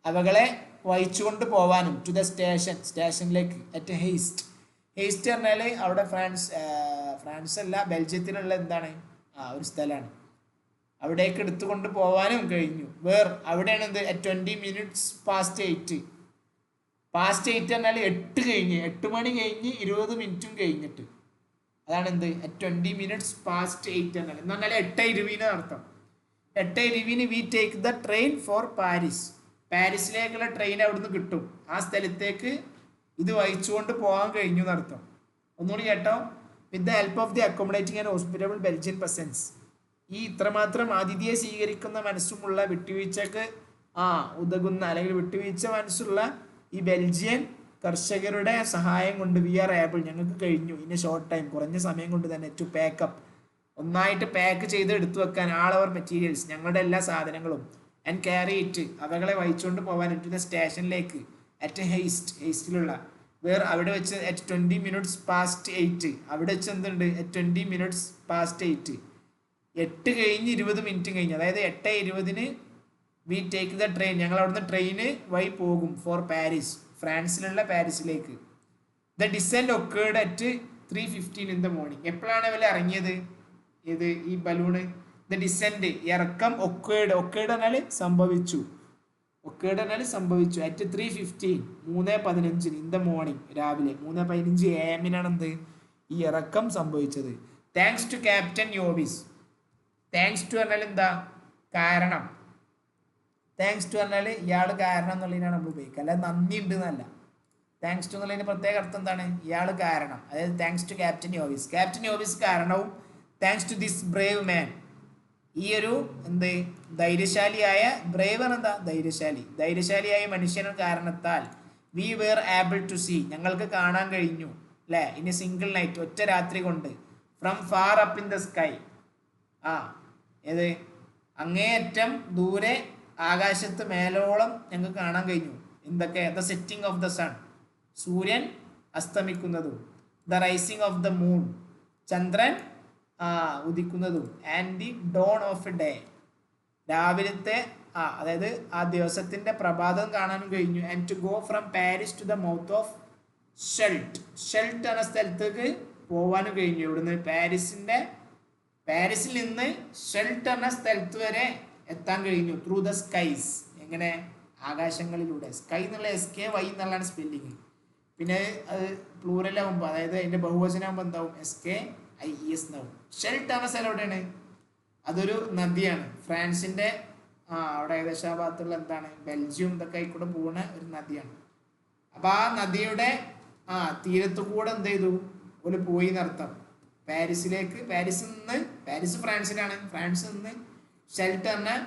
അവകളെ വഹിച്ചുകൊണ്ട് പോവാനും, ടു ദ സ്റ്റേഷനിലേക്ക്, അറ്റ് ഹേസ്റ്റ് പറഞ്ഞാൽ അവിടെ ഫ്രാൻസ് അല്ല, ബെൽജിയത്തിലുള്ള ഒരു സ്ഥലമാണ്, അവിടേക്ക് എടുത്തുകൊണ്ട് പോവാനും കഴിഞ്ഞു. അവിടെയാണ് അറ്റ് 20 minutes past 8. പാസ്റ്റ് 8 പറഞ്ഞാൽ 8 മണി കഴിഞ്ഞ് 20 മിനിറ്റും കഴിഞ്ഞിട്ട്, അതാണ് അറ്റ് 20 minutes past 8 എന്നാൽ എന്ന് പറഞ്ഞാൽ 8:20 അർത്ഥം. 8:20 we take the train for പാരീസിലേക്കുള്ള ട്രെയിൻ അവിടുന്ന് കിട്ടും. ആ സ്ഥലത്തേക്ക് ഇത് വഹിച്ചുകൊണ്ട് പോകാൻ കഴിഞ്ഞു എന്നർത്ഥം. ഒന്നുകൂടി കേട്ടോ, with the help of the accommodating and hospitable Belgian പെസൻസ്, ഈ ഇത്രമാത്രം അതിഥിയെ സ്വീകരിക്കുന്ന മനസ്സുമുള്ള, വിട്ടുവീഴ്ചക്ക് ഉതകുന്ന, അല്ലെങ്കിൽ വിട്ടുവീഴ്ച മനസ്സുള്ള ഈ ബെൽജിയൻ കർഷകരുടെ സഹായം കൊണ്ട് വി ആർ ഏബിൾ, ഞങ്ങൾക്ക് കഴിഞ്ഞു, ഇൻ എ ഷോർട്ട് ടൈം, കുറഞ്ഞ സമയം കൊണ്ട് തന്നെ, ടു പാക്കപ്പ്, ഒന്നായിട്ട് പാക്ക് ചെയ്ത് എടുത്തു വെക്കാൻ, ആൾ അവർ മെറ്റീരിയൽസ്, ഞങ്ങളുടെ എല്ലാ സാധനങ്ങളും, ആൻഡ് ക്യാരി ഇറ്റ്, അവകളെ വഹിച്ചുകൊണ്ട് പോകാൻ, ടു ദ സ്റ്റേഷനിലേക്ക്, അറ്റ് ഹേസ്റ്റിലുള്ള, അവിടെ വെച്ച് അറ്റ് 20 minutes past 8, അവിടെ വെച്ച് അറ്റ് 20 minutes past 8, 8 കഴിഞ്ഞ് 20 മിനിറ്റ് കഴിഞ്ഞ്, അതായത് 8:20 വി ടേക്ക് ദ ട്രെയിൻ, ഞങ്ങൾ അവിടുന്ന് ട്രെയിന് വഴി പോകും ഫോർ ഫ്രാൻസിലുള്ള പാരീസിലേക്ക്. The descent occurred at 3:15 in the morning. എപ്പോഴാണ് ഇവർ ഇറങ്ങിയത്, ഈ ബലൂണ്? ദ ഡിസെൻഡ്, ഇറക്കം, ഒക്കേർഡ് പറഞ്ഞാൽ സംഭവിച്ചു, അറ്റ് 3:15, 3:15 in the morning, രാവിലെ 3:15 AM ഈ ഇറക്കം സംഭവിച്ചത്. Thanks to captain Yovis. Thanks to പറഞ്ഞാൽ എന്താ, കാരണം. താങ്ക്സ് ടു പറഞ്ഞാൽ ഇയാൾ കാരണം എന്നുള്ളതിനാണ് നമ്മൾ ഉപയോഗിക്കുക, അല്ലാതെ നന്ദി ഉണ്ട് എന്നല്ല. താങ്ക്സ് ടു എന്നുള്ളതിന് പ്രത്യേക അർത്ഥം എന്താണ്, ഇയാൾ കാരണം. അതായത് താങ്ക്സ് ടു ക്യാപ്റ്റൻ യോവിസ് കാരണവും, thanks to this brave man, ഈ ഒരു ധൈര്യശാലിയായ, ബ്രേവ് എന്താ, ധൈര്യശാലിയായ മനുഷ്യന് കാരണത്താൽ, we were able to see, ഞങ്ങൾക്ക് കാണാൻ കഴിഞ്ഞു, അല്ലേ, ഇൻ എ സിംഗിൾ നൈറ്റ്, ഒറ്റ രാത്രി കൊണ്ട്, from far up in the sky, അങ്ങേയറ്റം ദൂരെ ആകാശത്ത് മേലോളം ഞങ്ങൾക്ക് കാണാൻ കഴിഞ്ഞു. എന്തൊക്കെ, the setting of the sun, സൂര്യൻ അസ്തമിക്കുന്നതും, the rising of the moon, ചന്ദ്രൻ ഉദിക്കുന്നതും, and the dawn of a day, രാവിലത്തെ അതായത് ആ ദിവസത്തിന്റെ പ്രഭാതം കാണാനും കഴിഞ്ഞു. And to go from Paris to the mouth of Scheldt എന്ന സ്ഥലത്തേക്ക് പോവാനും കഴിഞ്ഞു. ഇവിടുന്ന് പാരീസിൽ നിന്ന് ഷെൽട്ട് എന്ന സ്ഥലത്ത് വരെ എത്താൻ കഴിഞ്ഞു ത്രൂ ദ സ്കൈസ്. എങ്ങനെ? ആകാശങ്ങളിലൂടെ. സ്കൈ എന്നുള്ള SKY എന്നുള്ളതാണ് സ്പെല്ലിങ്. പിന്നെ അത് പ്ലൂറലാകുമ്പോൾ, അതായത് അതിൻ്റെ ബഹുവചനമാകുമ്പോൾ എന്താവും? SKIES എന്നാവും. ഷെൽ ടണൽ എവിടെയാണ്? അതൊരു നദിയാണ്. ഫ്രാൻസിൻ്റെ അവിടെ ഏകദേശം ആ ഭാഗത്തുള്ള എന്താണ് ബെൽജിയം ഇതൊക്കെ ആയിക്കൂടെ പോകുന്ന ഒരു നദിയാണ്. അപ്പം ആ നദിയുടെ തീരത്തു കൂടെ എന്ത് ചെയ്തു? ഒരു പോയി എന്നർത്ഥം. പാരീസ് ഫ്രാൻസിലാണ്. ഫ്രാൻസിൽ നിന്ന് ഷെൽ ടണൽ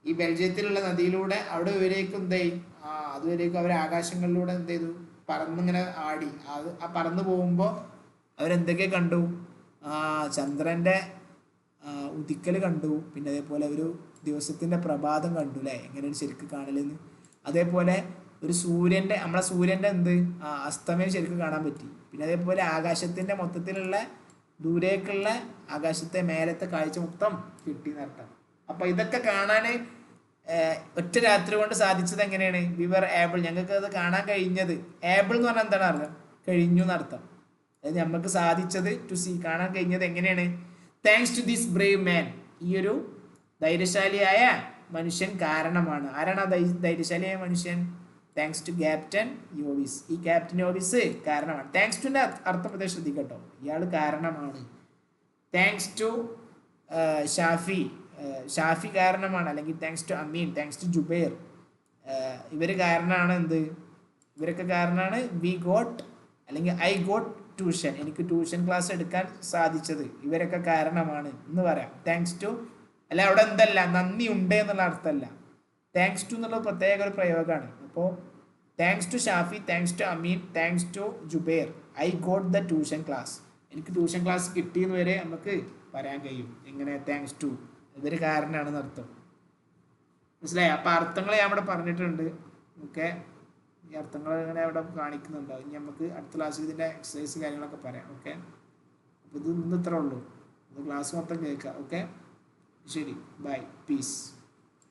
ഈ ബെൽജിയത്തിലുള്ള നദിയിലൂടെ അവിടെ വരേക്കും എന്തായി? അതുവരേക്കും അവർ ആകാശങ്ങളിലൂടെ എന്ത് ചെയ്തു? പറന്നിങ്ങനെ ആടി. ആ പറന്ന് പോകുമ്പോൾ അവരെന്തൊക്കെ കണ്ടു? ചന്ദ്രൻ്റെ ഉദിക്കൽ കണ്ടു. പിന്നെ അതേപോലെ ഒരു ദിവസത്തിൻ്റെ പ്രഭാതം കണ്ടു അല്ലേ? എങ്ങനെയാണ് ശരിക്കും കാണലെന്ന്. അതേപോലെ ഒരു നമ്മളെ സൂര്യൻ്റെ അസ്തമയം ശരിക്കും കാണാൻ പറ്റി. പിന്നെ അതേപോലെ ആകാശത്തിൻ്റെ മൊത്തത്തിലുള്ള ദൂരേക്കുള്ള ആകാശത്തെ മേലത്തെ കാഴ്ച മൊത്തം കിട്ടി എന്നർത്ഥം. അപ്പം ഇതൊക്കെ കാണാൻ ഒറ്റ രാത്രി കൊണ്ട് സാധിച്ചത് എങ്ങനെയാണ്? വി വർ ഏബിൾ, ഞങ്ങൾക്ക് അത് കാണാൻ കഴിഞ്ഞത്. ഏബിൾ എന്ന് പറഞ്ഞാൽ എന്താണ് അർത്ഥം? കഴിഞ്ഞു എന്നർത്ഥം. അതായത് നമുക്ക് സാധിച്ചത് ടു സീ, കാണാൻ കഴിഞ്ഞത് എങ്ങനെയാണ്? Thanks to this brave man, ഈ ഒരു ധൈര്യശാലിയായ മനുഷ്യൻ കാരണമാണ്. ആരാണ് ആ ധൈര്യശാലിയായ മനുഷ്യൻ? താങ്ക്സ് ടു ക്യാപ്റ്റൻ യോവിസ്, ഈ ക്യാപ്റ്റൻ യോവിസ് കാരണമാണ്. താങ്ക്സ് ടുൻ്റെ അർത്ഥം പ്രത്യേകം ശ്രദ്ധിക്കട്ടോ, ഇയാൾ കാരണമാണ്. താങ്ക്സ് ടു ഷാഫി കാരണമാണ്, അല്ലെങ്കിൽ thanks to Ameen, thanks to Jubair, ഇവർ കാരണമാണ്. ഇവരൊക്കെ കാരണമാണ് വി ഗോട്ട് അല്ലെങ്കിൽ ഐ ഗോട്ട് ട്യൂഷൻ, എനിക്ക് ട്യൂഷൻ ക്ലാസ് എടുക്കാൻ സാധിച്ചത് ഇവരൊക്കെ കാരണമാണ് എന്ന് പറയാം. താങ്ക്സ് ടു അല്ല, അവിടെ എന്തല്ല നന്ദി ഉണ്ട് എന്നുള്ള അർത്ഥമല്ല. താങ്ക്സ് ടു എന്നുള്ള പ്രത്യേക ഒരു പ്രയോഗമാണ്. അപ്പോൾ thanks to Shafi, thanks to Ameen, thanks to Jubair, I got the tuition class, എനിക്ക് ട്യൂഷൻ ക്ലാസ് കിട്ടിയെന്ന് വരെ നമുക്ക് പറയാൻ കഴിയും. എങ്ങനെ? താങ്ക്സ് ടു, ഇതൊരു കാരണമാണെന്ന് അർത്ഥം. മനസ്സിലായി? അപ്പം അർത്ഥങ്ങൾ ഞാൻ ഇവിടെ പറഞ്ഞിട്ടുണ്ട്. ഓക്കെ, ഈ അർത്ഥങ്ങൾ ഇങ്ങനെ അവിടെ കാണിക്കുന്നുണ്ടാവും. ഇനി നമുക്ക് അടുത്ത ക്ലാസ്സിൽ ഇതിൻ്റെ എക്സസൈസ് കാര്യങ്ങളൊക്കെ പറയാം. ഓക്കെ, അപ്പോൾ ഇത് ഇന്ന് ഇത്രേ ഉള്ളൂ. ഇത് ക്ലാസ് മൊത്തം കേൾക്കാം. ഓക്കെ, ശരി, ബൈ, പീസ്.